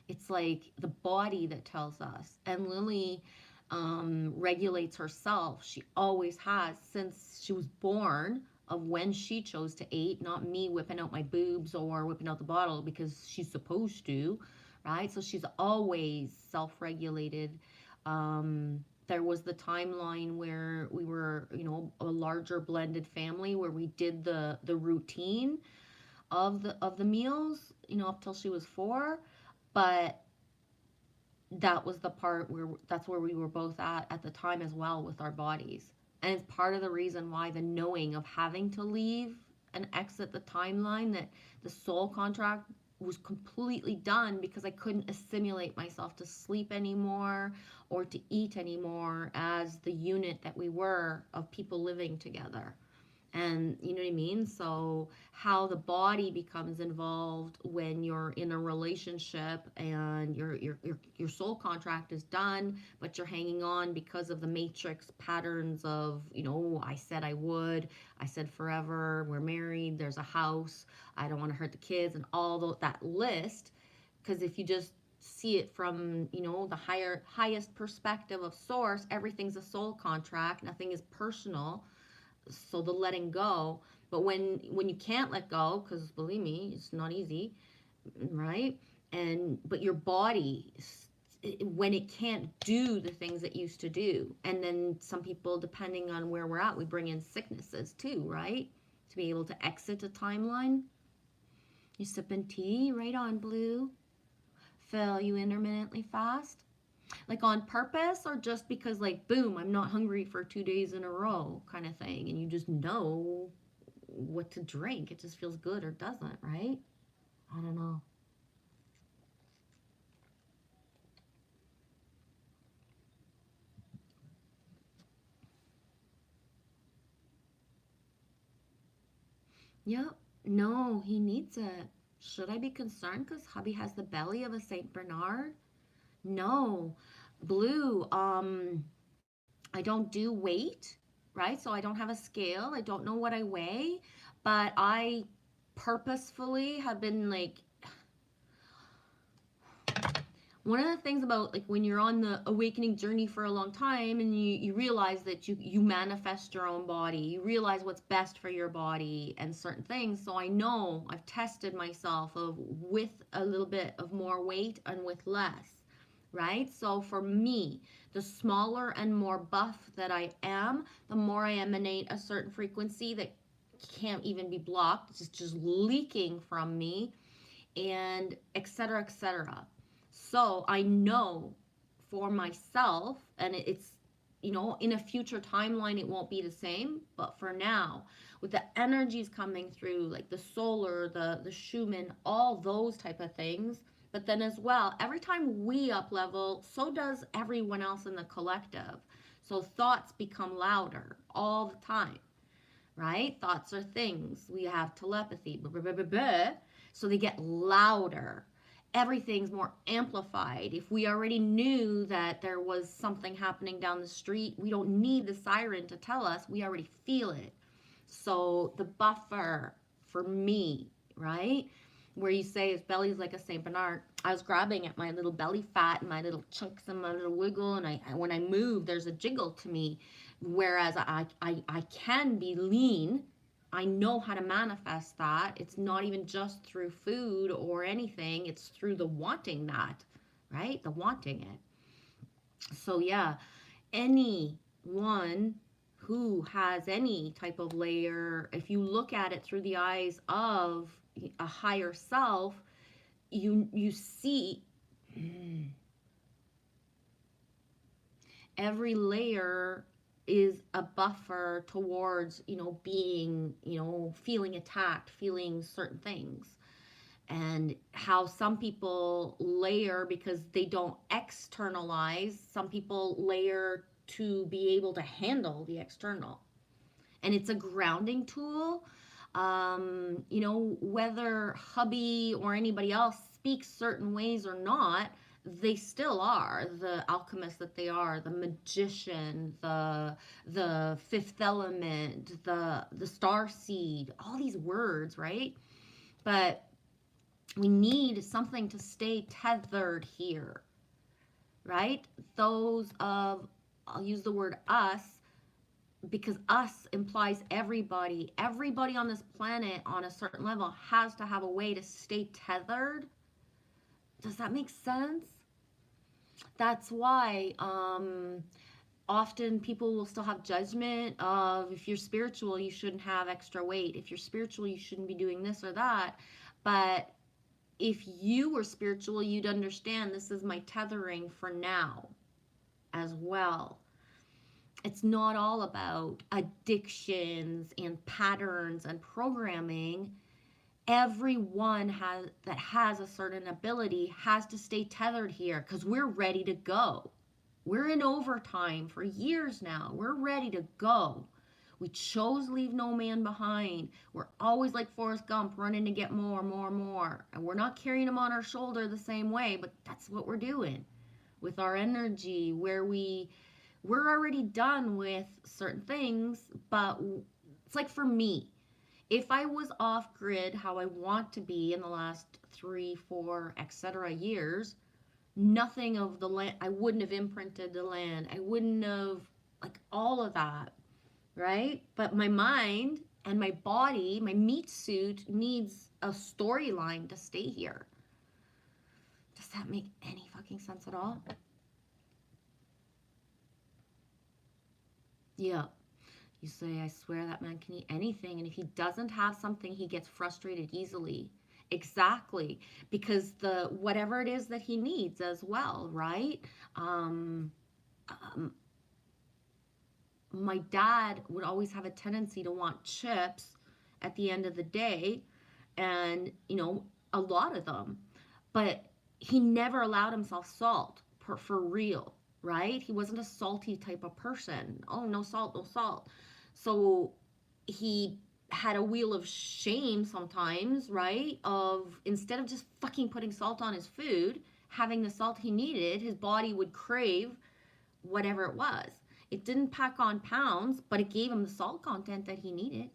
It's like the body that tells us. And Lily regulates herself. She always has since she was born, of when she chose to eat, not me whipping out my boobs or whipping out the bottle because she's supposed to, right? So she's always self regulated. There was the timeline where we were, a larger blended family where we did the routine of the meals, up till she was 4. But that was the part where that's where we were both at the time as well with our bodies. And it's part of the reason why the knowing of having to leave and exit the timeline, that the soul contract was completely done because I couldn't assimilate myself to sleep anymore or to eat anymore as the unit that we were of people living together. And you know what I mean? So how the body becomes involved when you're in a relationship and your soul contract is done, but you're hanging on because of the matrix patterns of, I said I would, I said forever, we're married, there's a house, I don't want to hurt the kids, and all that list. Because if you just see it from, the highest perspective of source, everything's a soul contract, nothing is personal. So the letting go. But when you can't let go, because believe me, it's not easy, right? But your body, when it can't do the things it used to do, and then some people, depending on where we're at, we bring in sicknesses too, right? To be able to exit a timeline. You sipping tea? Right on, Blue. Phil, you intermittently fast? Like on purpose, or just because, like, boom, I'm not hungry for 2 days in a row kind of thing, and you just know what to drink? It just feels good or doesn't, right? I don't know. Yep. No, he needs it. Should I be concerned because hubby has the belly of a Saint Bernard? No. Blue, I don't do weight, right? So I don't have a scale. I don't know what I weigh, but I purposefully have been like, one of the things about, like, when you're on the awakening journey for a long time and you realize that you manifest your own body, you realize what's best for your body and certain things. So I know I've tested myself of with a little bit of more weight and with less, right? So for me, the smaller and more buff that I am, the more I emanate a certain frequency that can't even be blocked. It's just leaking from me, and et cetera, et cetera. So I know for myself, and it's, in a future timeline, it won't be the same. But for now, with the energies coming through, like the solar, the Schumann, all those type of things. But then as well, every time we up level, so does everyone else in the collective. So thoughts become louder all the time, right? Thoughts are things. We have telepathy, blah, blah, blah, blah, blah. So they get louder. Everything's more amplified. If we already knew that there was something happening down the street, we don't need the siren to tell us. We already feel it. So the buffer for me, right? Where you say his belly's like a Saint Bernard. I was grabbing at my little belly fat and my little chunks and my little wiggle, and when I move, there's a jiggle to me. Whereas I can be lean. I know how to manifest that. It's not even just through food or anything, it's through the wanting that, right? The wanting it. So, yeah, anyone who has any type of layer, if you look at it through the eyes of a higher self, you see every layer is a buffer towards, being, feeling attacked, feeling certain things. And how some people layer because they don't externalize, some people layer to be able to handle the external. And it's a grounding tool. Whether hubby or anybody else speaks certain ways or not, they still are the alchemist that they are, the magician, the fifth element, the star seed, all these words, right? But we need something to stay tethered here, right? Those of, I'll use the word us, because us implies everybody. Everybody on this planet on a certain level has to have a way to stay tethered. Does that make sense? That's why often people will still have judgment of, if you're spiritual, you shouldn't have extra weight. If you're spiritual, you shouldn't be doing this or that. But if you were spiritual, you'd understand this is my tethering for now as well. It's not all about addictions and patterns and programming. Everyone that has a certain ability has to stay tethered here because we're ready to go. We're in overtime for years now. We're ready to go. We chose leave no man behind. We're always like Forrest Gump, running to get more, more, more. And we're not carrying them on our shoulder the same way, but that's what we're doing with our energy, where we're already done with certain things. But it's like, for me, if I was off grid how I want to be in the last 3, 4, etc. years, nothing of the land, I wouldn't have imprinted the land. I wouldn't have, like, all of that, right? But my mind and my body, my meat suit, needs a storyline to stay here. Does that make any fucking sense at all? Yeah. You say, I swear that man can eat anything. And if he doesn't have something, he gets frustrated easily. Exactly. Because whatever it is that he needs as well, right? Um, um, my dad would always have a tendency to want chips at the end of the day, and a lot of them, but he never allowed himself salt, for real, right? He wasn't a salty type of person. Oh, no salt, no salt. So he had a wheel of shame sometimes, right? Of, instead of just fucking putting salt on his food, having the salt he needed, his body would crave whatever it was. It didn't pack on pounds, but it gave him the salt content that he needed,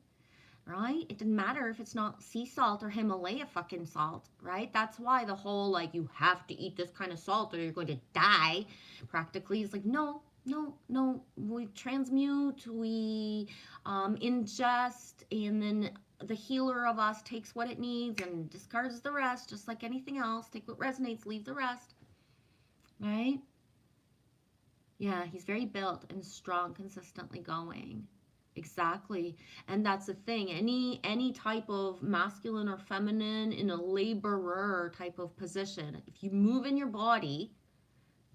right? It didn't matter if it's not sea salt or Himalaya fucking salt, right? That's why the whole, like, you have to eat this kind of salt or you're going to die, practically, is like, no, no, no. We transmute, we ingest, and then the healer of us takes what it needs and discards the rest, just like anything else. Take what resonates, leave the rest, right? Yeah, he's very built and strong, consistently going. Exactly. And that's the thing. Any type of masculine or feminine in a laborer type of position, if you move in your body,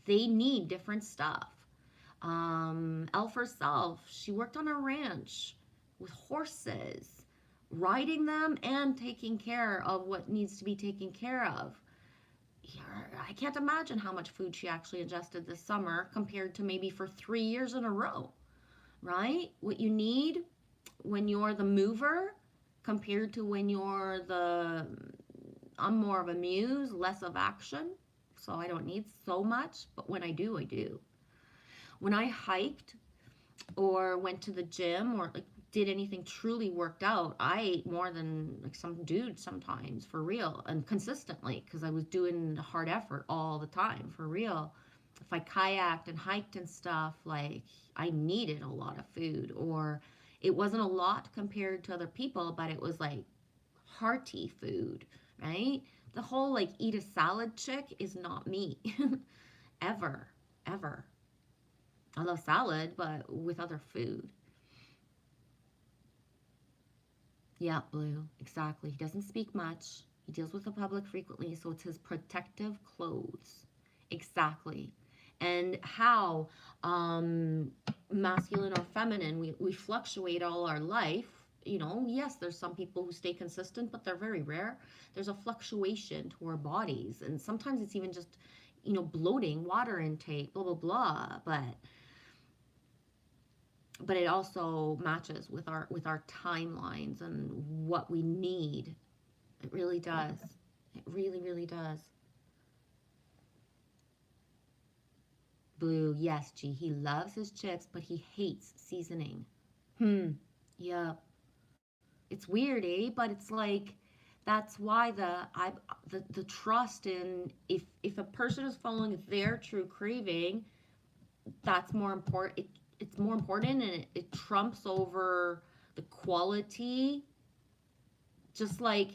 they need different stuff. Elle herself, she worked on a ranch with horses, riding them and taking care of what needs to be taken care of. I can't imagine how much food she actually ingested this summer compared to maybe for 3 years in a row, right? What you need when you're the mover compared to when you're I'm more of a muse, less of action. So I don't need so much, but when I do, I do. When I hiked or went to the gym or like did anything truly worked out, I ate more than like some dude sometimes, for real, and consistently, because I was doing hard effort all the time, for real. If I kayaked and hiked and stuff, like, I needed a lot of food, or it wasn't a lot compared to other people, but it was like hearty food, right? The whole like eat a salad chick is not me. Ever, ever. I love salad, but with other food. Yeah, Blue, exactly. He doesn't speak much. He deals with the public frequently, so it's his protective clothes. Exactly. And how masculine or feminine. We fluctuate all our life. You know, yes, there's some people who stay consistent, but they're very rare. There's a fluctuation to our bodies, and sometimes it's even just, you know, bloating, water intake, blah blah blah. But it also matches with our timelines and what we need. It really does. It really, really does. Blue, yes, G. He loves his chips, but he hates seasoning. Yeah. It's weird, eh? But it's like that's why the trust in if a person is following their true craving, that's more important. It's more important, and it trumps over the quality. Just like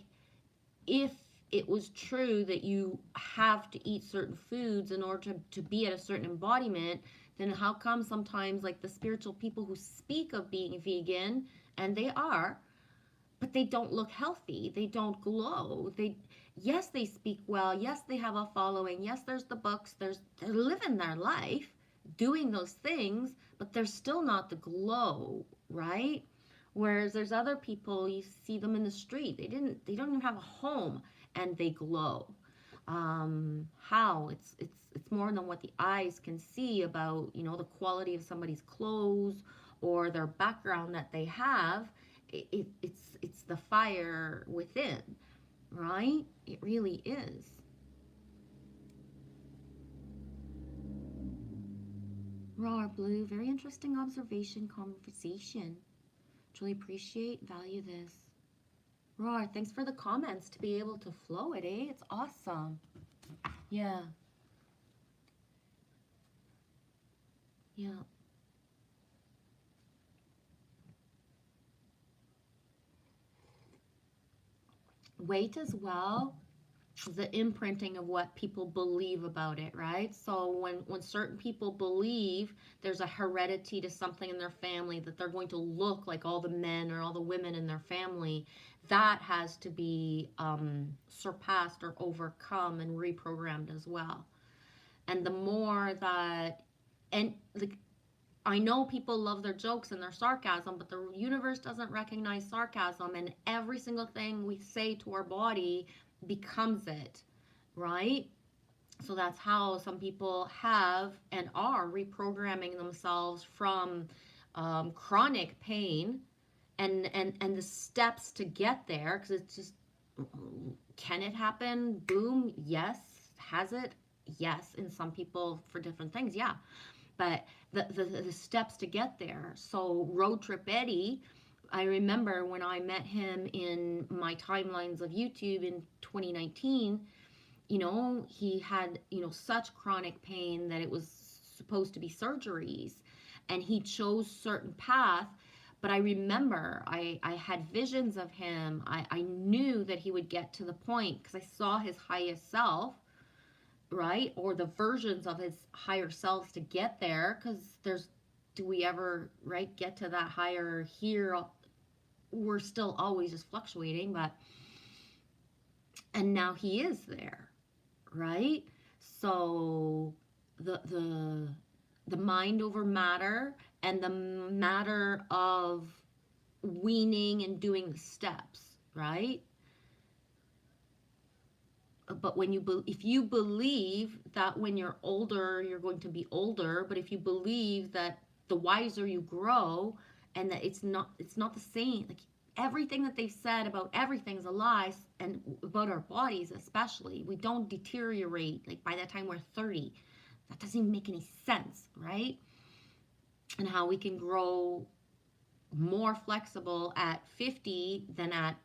if it was true that you have to eat certain foods in order to be at a certain embodiment, then how come sometimes like the spiritual people who speak of being vegan, and they are, but they don't look healthy, they don't glow, they, yes, they speak well, yes, they have a following, yes, there's the books, they're living their life doing those things, but they're still not the glow, right? Whereas there's other people, you see them in the street, they don't even have a home, and they glow. How it's more than what the eyes can see about, you know, the quality of somebody's clothes or their background that they have. It's the fire within, right? It really is. Raw Blue, very interesting observation, conversation. Truly appreciate, value this. Raw, thanks for the comments to be able to flow it, eh? It's awesome. Yeah. Yeah. Weight as well, the imprinting of what people believe about it, right? So when certain people believe there's a heredity to something in their family, that they're going to look like all the men or all the women in their family, that has to be surpassed or overcome and reprogrammed as well. And the more that, and the, I know people love their jokes and their sarcasm, but the universe doesn't recognize sarcasm, and every single thing we say to our body becomes it, right? So that's how some people have and are reprogramming themselves from chronic pain, and the steps to get there, because it's just, can it happen? Boom, yes. Has it? Yes. In some people for different things, yeah. But the steps to get there. So Road Trip Eddie, I remember when I met him in my timelines of YouTube in 2019, you know, he had, you know, such chronic pain that it was supposed to be surgeries, and he chose certain path. But I remember I had visions of him. I knew that he would get to the point because I saw his highest self, right? Or the versions of his higher selves to get there, because there's, do we ever, right, get to that higher here? We're still always just fluctuating, but, and now he is there, right? So the mind over matter, and the matter of weaning and doing the steps, right? But when you if you believe that when you're older you're going to be older, but if you believe that the wiser you grow, and that it's not the same, like everything that they've said about everything's a lie, and about our bodies especially, we don't deteriorate like by the time we're 30. That doesn't even make any sense, right? And how we can grow more flexible at 50 than at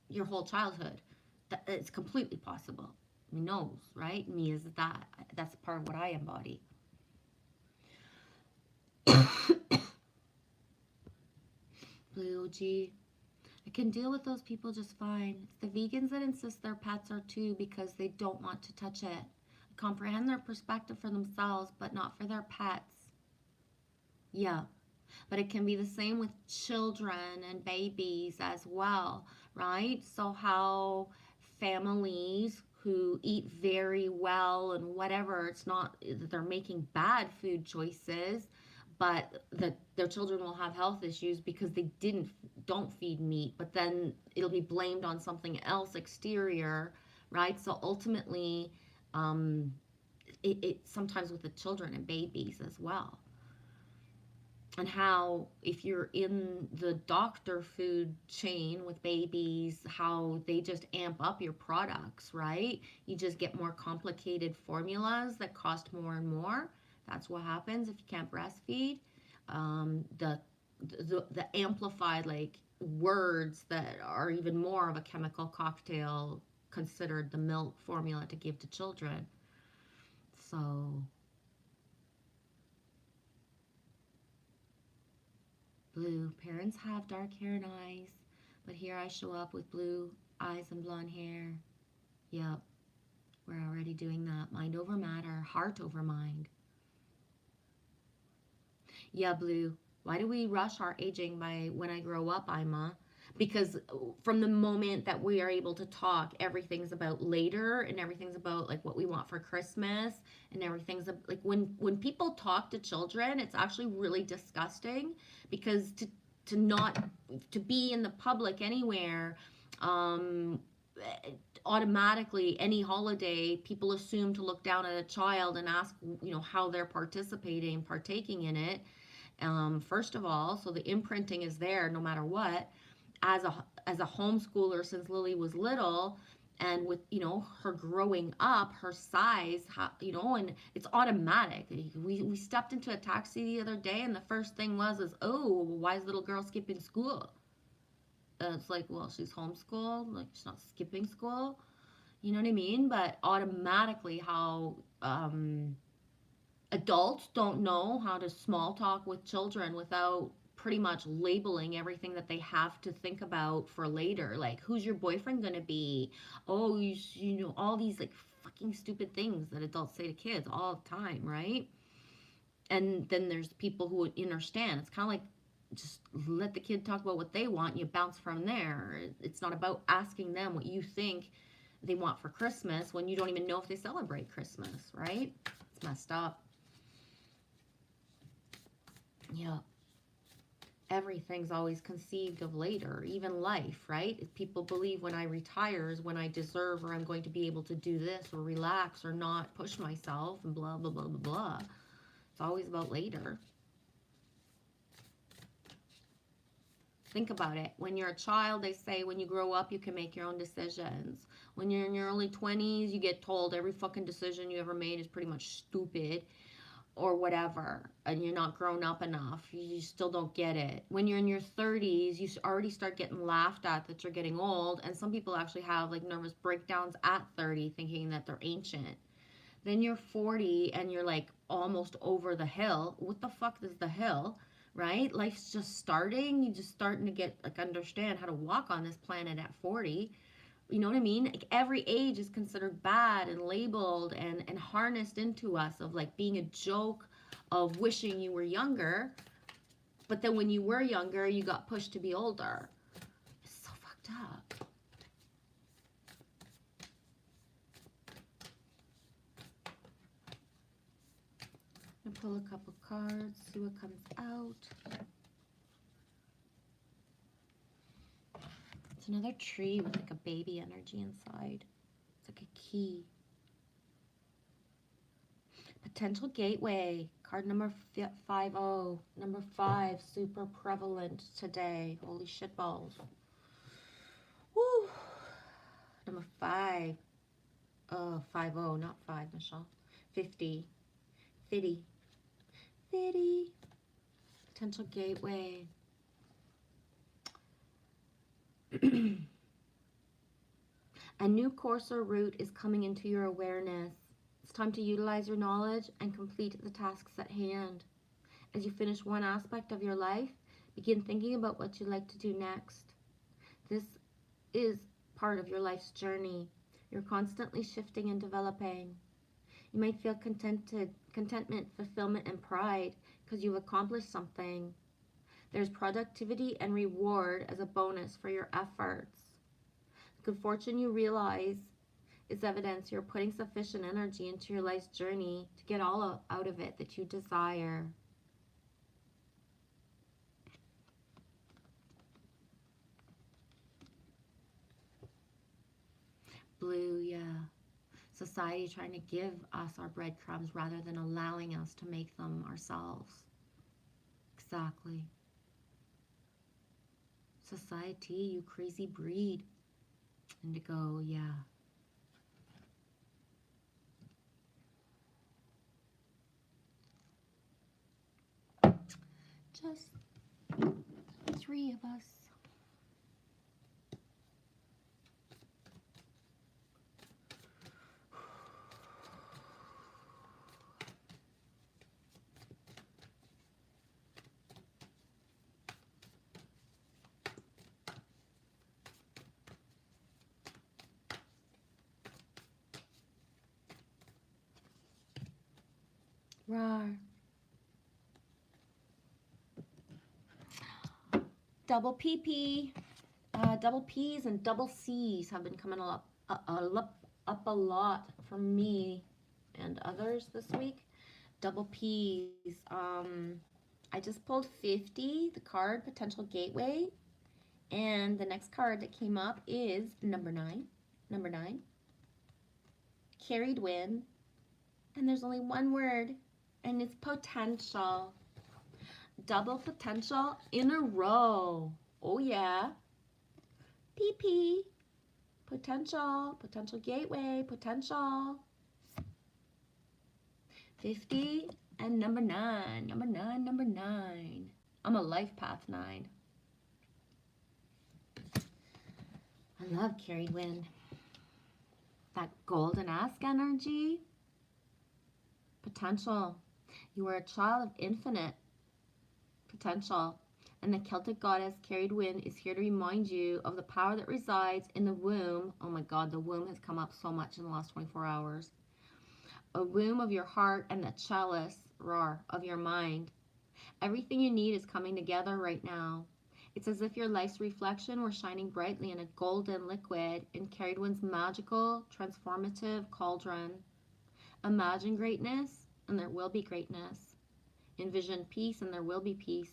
your whole childhood. It's completely possible. Me knows, right? Me is that. That's part of what I embody. Blue OG. I can deal with those people just fine. It's the vegans that insist their pets are too because they don't want to touch it. I comprehend their perspective for themselves, but not for their pets. Yeah. But it can be the same with children and babies as well, right? So how families who eat very well and whatever, it's not that they're making bad food choices, but that their children will have health issues because they don't feed meat, but then it'll be blamed on something else exterior, right? So ultimately, um, it sometimes with the children and babies as well. And how if you're in the doctor food chain with babies, how they just amp up your products, right? You just get more complicated formulas that cost more and more. That's what happens if you can't breastfeed. The amplified like words that are even more of a chemical cocktail considered the milk formula to give to children. So blue. Parents have dark hair and eyes, but here I show up with blue eyes and blonde hair. Yep, we're already doing that. Mind over matter, heart over mind. Yeah, blue. Why do we rush our aging by when I grow up, Ima? Because from the moment that we are able to talk, everything's about later and everything's about like what we want for Christmas and everything's like when people talk to children, it's actually really disgusting because to not to be in the public anywhere um automatically any holiday people assume to look down at a child and ask how they're partaking in it. First of all, so the imprinting is there no matter what. As a homeschooler since Lily was little, and with her growing up, her size, and it's automatic. We stepped into a taxi the other day, and the first thing is, oh, why is little girl skipping school? It's like, well, she's homeschooled, like she's not skipping school. You know what I mean? But automatically, how adults don't know how to small talk with children without pretty much labeling everything that they have to think about for later. Like, who's your boyfriend gonna be? Oh, all these like fucking stupid things that adults say to kids all the time, right? And then there's people who would understand. It's kind of like just let the kid talk about what they want. You bounce from there. It's not about asking them what you think they want for Christmas when you don't even know if they celebrate Christmas, right? It's messed up. Yeah. Everything's always conceived of later, even life, right? If people believe when I retire is when I deserve or I'm going to be able to do this or relax or not push myself and blah, blah, blah, blah, blah. It's always about later. Think about it. When you're a child, they say when you grow up, you can make your own decisions. When you're in your early 20s, you get told every fucking decision you ever made is pretty much stupid or whatever, and you're not grown up enough. You still don't get it. When you're in your 30s, you already start getting laughed at that you're getting old, and some people actually have like nervous breakdowns at 30 thinking that they're ancient. Then you're 40 and you're like almost over the hill. What the fuck is the hill? Right? Life's just starting. You just starting to get like understand how to walk on this planet at 40. You know what I mean? Like every age is considered bad and labeled and harnessed into us of like being a joke of wishing you were younger. But then when you were younger, you got pushed to be older. It's so fucked up. I'm gonna pull a couple cards, see what comes out. It's another tree with like a baby energy inside. It's like a key. Potential gateway. Card number 50. Number 5, super prevalent today. Holy shit balls. Woo. Number 5. Oh, 50, not 5, Michelle. 50. 50. 50. Potential gateway. A new course or route is coming into your awareness. It's time to utilize your knowledge and complete the tasks at hand. As you finish one aspect of your life, begin thinking about what you'd like to do next. This is part of your life's journey. You're constantly shifting and developing. You might feel contentment, fulfillment, and pride because you've accomplished something. There's productivity and reward as a bonus for your efforts. The good fortune you realize is evidence you're putting sufficient energy into your life's journey to get all out of it that you desire. Blue, yeah. Society trying to give us our breadcrumbs rather than allowing us to make them ourselves. Exactly. Society, you crazy breed. Indigo, yeah. Just 3 of us. Rar. Double PP. Double P's and double C's have been coming up a lot for me and others this week. Double P's. I just pulled 50, the card Potential Gateway, and the next card that came up is number 9. Number 9. Carried Wind, and there's only one word, and it's potential. Double potential in a row. Oh yeah. PP. Potential. Potential gateway. Potential. 50 and number 9. Number 9. Number 9. I'm a life path 9. I love carried wind. That golden ask energy. Potential. You are a child of infinite potential, and the Celtic goddess Carried Wind is here to remind you of the power that resides in the womb. Oh my God, the womb has come up so much in the last 24 hours. A womb of your heart and the chalice, of your mind. Everything you need is coming together right now. It's as if your life's reflection were shining brightly in a golden liquid in Carried Wind's magical, transformative cauldron. Imagine greatness, and there will be greatness. Envision peace, and there will be peace.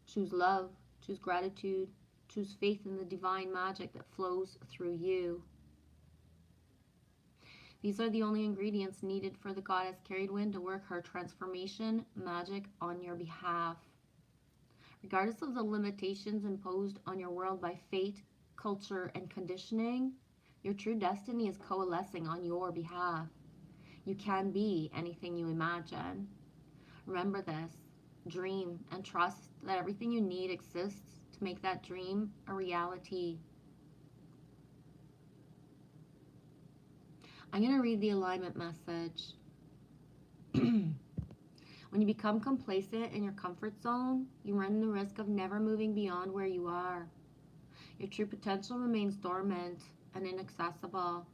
Choose love, choose gratitude, choose faith in the divine magic that flows through you. These are the only ingredients needed for the goddess Carried Wind to work her transformation magic on your behalf. Regardless of the limitations imposed on your world by fate, culture, and conditioning, your true destiny is coalescing on your behalf. You can be anything you imagine. Remember this. Dream and trust that everything you need exists to make that dream a reality. I'm going to read the alignment message. When you become complacent in your comfort zone, you run the risk of never moving beyond where you are. Your true potential remains dormant and inaccessible.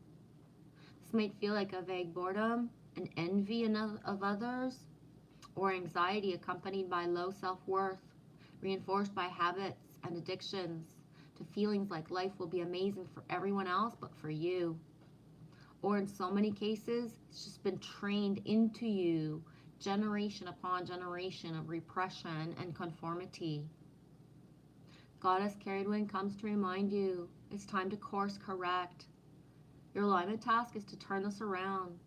This might feel like a vague boredom, an envy of others, or anxiety accompanied by low self-worth, reinforced by habits and addictions, to feelings like life will be amazing for everyone else but for you. Or in so many cases, it's just been trained into you, generation upon generation of repression and conformity. Goddess Carried Wind comes to remind you it's time to course correct. Your alignment task is to turn this around,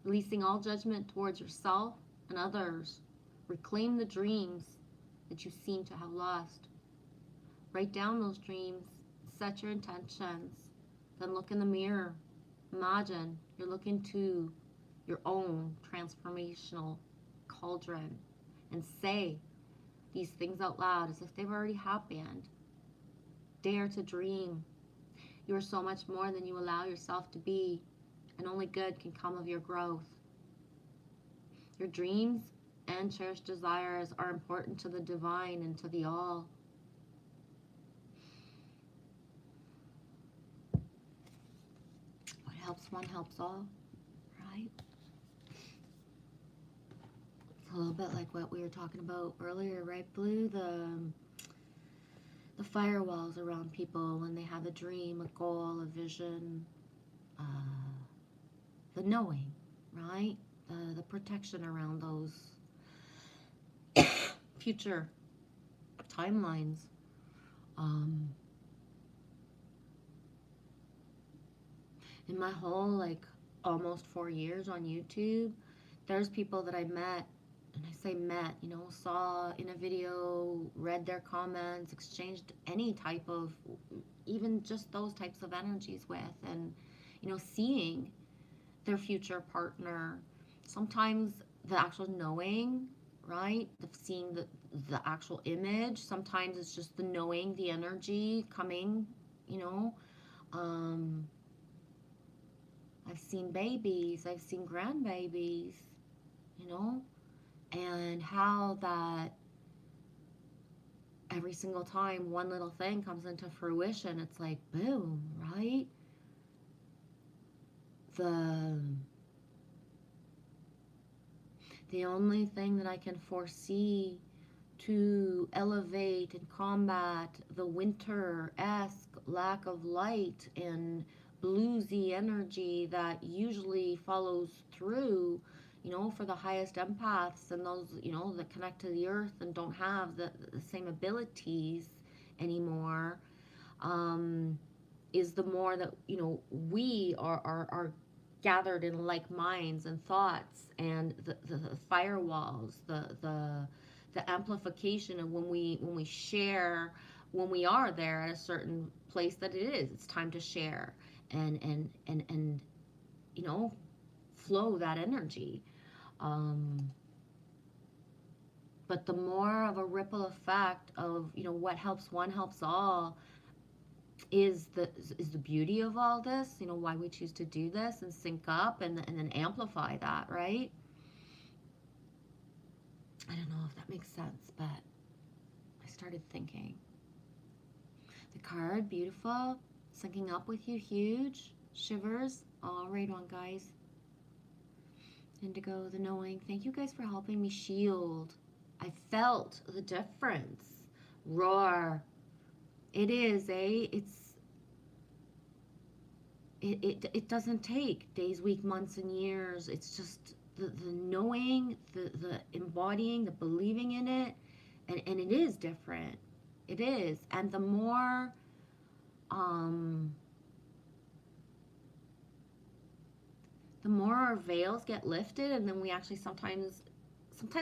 releasing all judgment towards yourself and others. Reclaim the dreams that you seem to have lost. Write down those dreams, set your intentions, then look in the mirror. Imagine you're looking to your own transformational cauldron and say these things out loud as if they've already happened. Dare to dream. You are so much more than you allow yourself to be, and only good can come of your growth. Your dreams and cherished desires are important to the divine and to the all. What helps one helps all, right? It's a little bit like what we were talking about earlier, right, Blue? The firewalls around people when they have a dream, a goal, a vision, the knowing, right? The protection around those future timelines. In my whole, like, almost 4 years on YouTube, there's people that I met, and I say met, saw in a video, read their comments, exchanged any type of, even just those types of energies with, and, seeing their future partner. Sometimes the actual knowing, right? The seeing the actual image. Sometimes it's just the knowing, the energy coming, you know. Um, I've seen babies, I've seen grandbabies, you know, and how that every single time one little thing comes into fruition, it's like boom, right? The the only thing that I can foresee to elevate and combat the winter-esque lack of light and bluesy energy that usually follows through, for the highest empaths and those, that connect to the earth and don't have the same abilities anymore, is the more that, we are gathered in like minds and thoughts, and the firewalls, the amplification of when we share, when we are there at a certain place, that it's time to share and flow that energy. um but the more of a ripple effect of, what helps one helps all, is the beauty of all this, why we choose to do this and sync up and then amplify that, right? I don't know if that makes sense, but I started thinking. The card, beautiful. Syncing up with you, huge. Shivers. All right on, guys. Indigo, the knowing. Thank you guys for helping me shield. I felt the difference. Roar. It is, eh? It doesn't take days, weeks, months, and years. It's just the knowing, the embodying, the believing in it, and it is different. It is. And the more our veils get lifted, and then we actually sometimes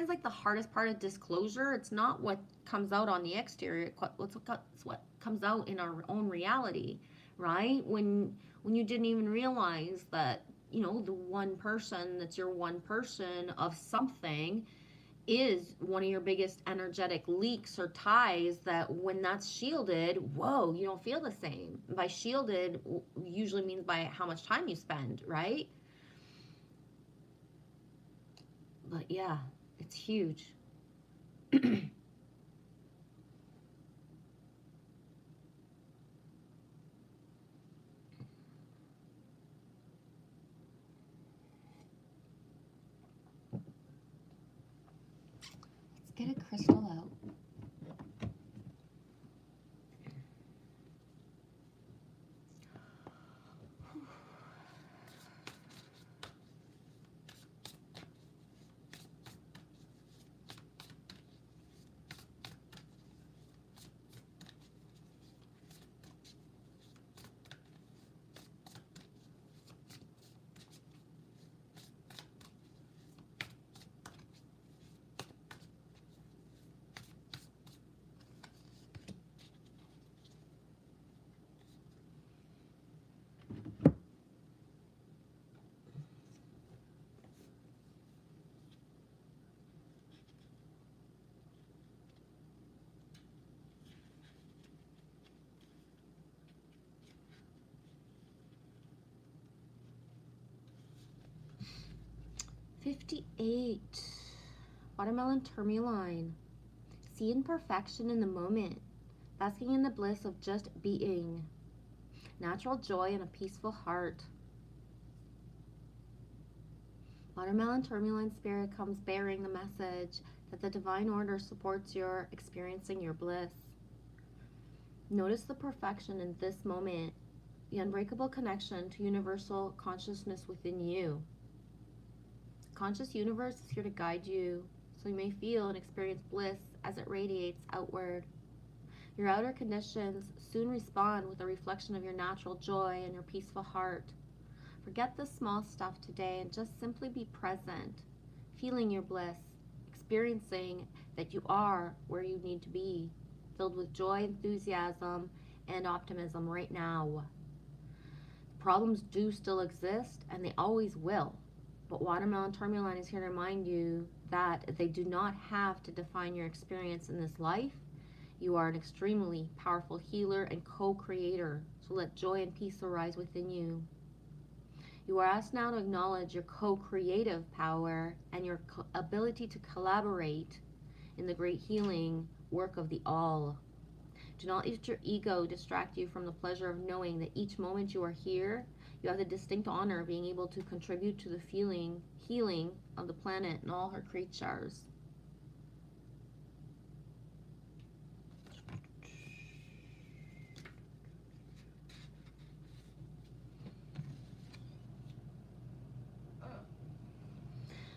like the hardest part of disclosure, it's not what comes out on the exterior, it's what comes out in our own reality, right? When you didn't even realize that, the one person that's your one person of something is one of your biggest energetic leaks or ties, that when that's shielded, whoa, you don't feel the same. By shielded usually means by how much time you spend, right? But yeah, it's huge. Let's get a crystal out. $58. Watermelon tourmaline. See imperfection in the moment, basking in the bliss of just being. Natural joy and a peaceful heart. Watermelon tourmaline spirit comes bearing the message that the divine order supports your experiencing your bliss. Notice the perfection in this moment, the unbreakable connection to universal consciousness within you. Conscious universe is here to guide you, so you may feel and experience bliss as it radiates outward. Your outer conditions soon respond with a reflection of your natural joy and your peaceful heart. Forget the small stuff today and just simply be present, feeling your bliss, experiencing that you are where you need to be, filled with joy, enthusiasm, and optimism right now. Problems do still exist and they always will. But Watermelon Tourmaline is here to remind you that they do not have to define your experience in this life. You are an extremely powerful healer and co-creator, so let joy and peace arise within you. You are asked now to acknowledge your co-creative power and your ability to collaborate in the great healing work of the all. Do not let your ego distract you from the pleasure of knowing that each moment you are here, you have the distinct honor of being able to contribute to the healing of the planet and all her creatures.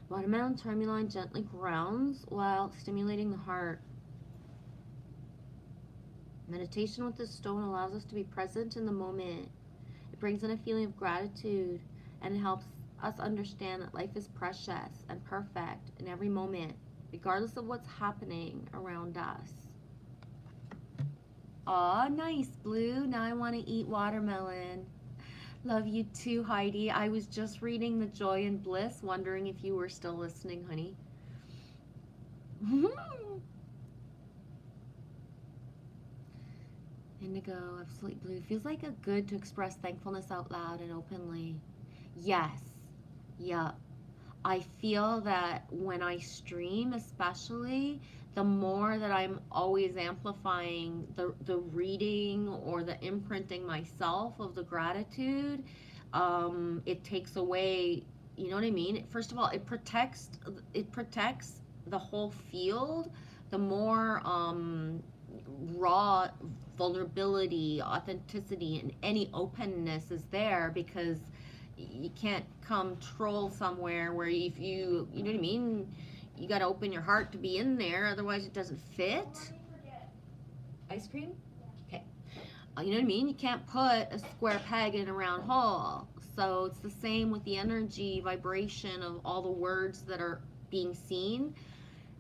Watermelon Tourmaline gently grounds while stimulating the heart. Meditation with this stone allows us to be present in the moment. It brings in a feeling of gratitude and it helps us understand that life is precious and perfect in every moment, regardless of what's happening around us. Aw, nice, Blue. Now I want to eat watermelon. Love you too, Heidi. I was just reading The Joy and Bliss, wondering if you were still listening, honey. Indigo, absolutely blue. Feels like a good to express thankfulness out loud and openly. Yes. Yup. I feel that when I stream, especially, the more that I'm always amplifying the reading or the imprinting myself of the gratitude, it takes away, you know what I mean? First of all, it protects the whole field. The more raw vulnerability, authenticity, and any openness is there, because you can't come troll somewhere where if you know what I mean, you got to open your heart to be in there, otherwise it doesn't fit. Ice cream? Okay. You know what I mean? You can't put a square peg in a round hole. So it's the same with the energy vibration of all the words that are being seen.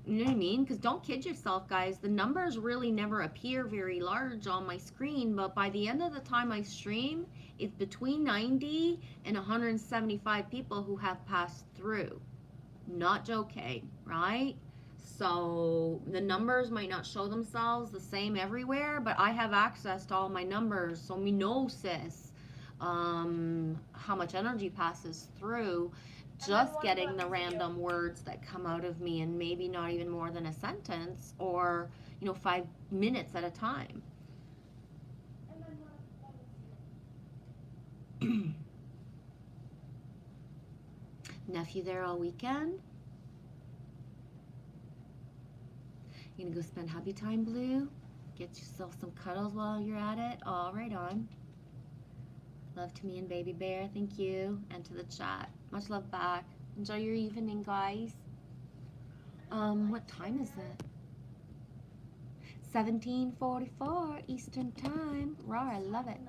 You know what I mean? Because don't kid yourself, guys. The numbers really never appear very large on my screen, but by the end of the time I stream, it's between 90 and 175 people who have passed through. Not joking, right? So the numbers might not show themselves the same everywhere, but I have access to all my numbers, so me know, sis, how much energy passes through just getting the random words that come out of me, and maybe not even more than a sentence, or 5 minutes at a time. Nephew there all weekend? You gonna go spend hubby time, Blue? Get yourself some cuddles while you're at it? All right on. Love to me and Baby Bear, thank you. And to the chat. Much love back. Enjoy your evening, guys. What time is it? 17:44 Eastern Time. Raw, I love it.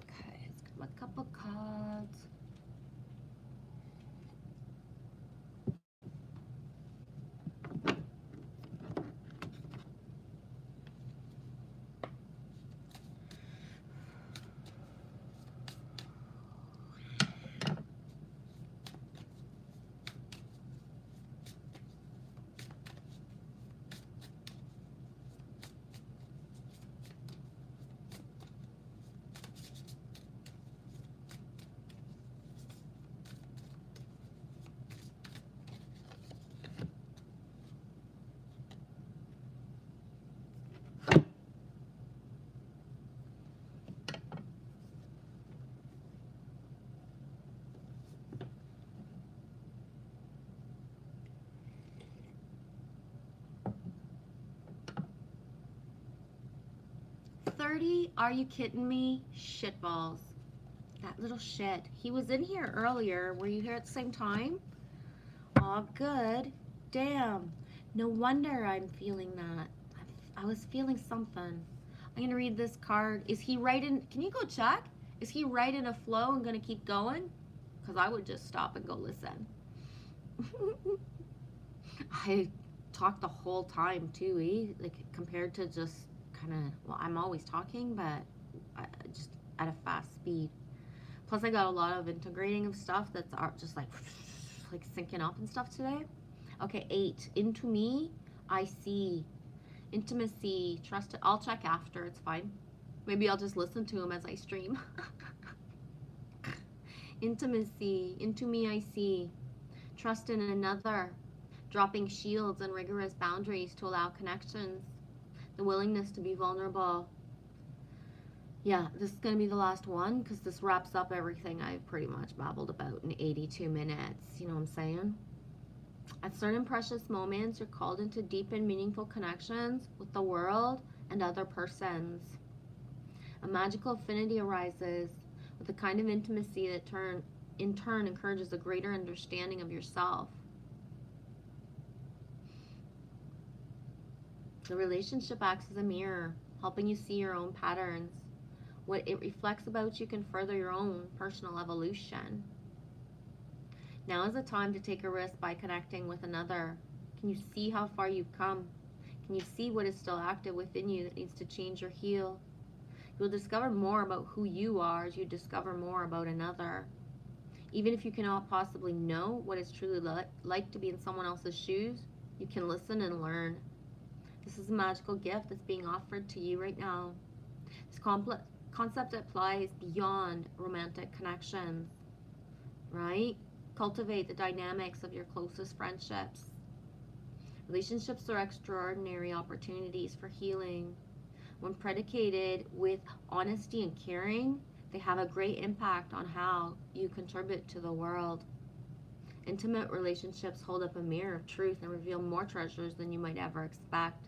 Okay, let's get my couple cards. Are you kidding me? Shitballs. That little shit. He was in here earlier. Were you here at the same time? Oh, good. Damn. No wonder I'm feeling that. I was feeling something. I'm gonna read this card. Is he right in? Can you go check? Is he right in a flow and gonna keep going? Because I would just stop and go listen. I talked the whole time too, like compared to just kind of, well, I'm always talking, but just at a fast speed. Plus, I got a lot of integrating of stuff that's just like syncing up and stuff today. Okay, 8. Into me, I see. Intimacy, trust. I'll check after. It's fine. Maybe I'll just listen to him as I stream. Intimacy, into me, I see. Trust in another. Dropping shields and rigorous boundaries to allow connections. The willingness to be vulnerable. Yeah, this is going to be the last one because this wraps up everything I've pretty much babbled about in 82 minutes. You know what I'm saying? At certain precious moments, you're called into deep and meaningful connections with the world and other persons. A magical affinity arises with a kind of intimacy that in turn encourages a greater understanding of yourself. The relationship acts as a mirror, helping you see your own patterns. What it reflects about you can further your own personal evolution. Now is the time to take a risk by connecting with another. Can you see how far you've come? Can you see what is still active within you that needs to change or heal? You'll discover more about who you are as you discover more about another. Even if you cannot possibly know what it's truly like to be in someone else's shoes, you can listen and learn. This is a magical gift that's being offered to you right now. This concept applies beyond romantic connections, right? Cultivate the dynamics of your closest friendships. Relationships are extraordinary opportunities for healing. When predicated with honesty and caring, they have a great impact on how you contribute to the world. Intimate relationships hold up a mirror of truth and reveal more treasures than you might ever expect.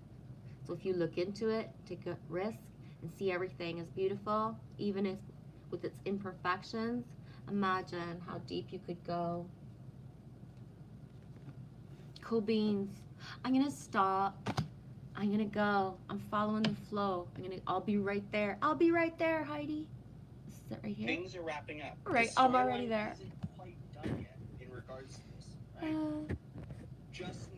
So if you look into it, take a risk, and see everything as beautiful, even if with its imperfections, imagine how deep you could go. Cool beans. I'm gonna stop. I'm gonna go. I'm following the flow. I'll be right there. I'll be right there, Heidi. This is it right here. Things are wrapping up. Right, The I'm already storyline there. isn't quite done yet in regards to this, right? Just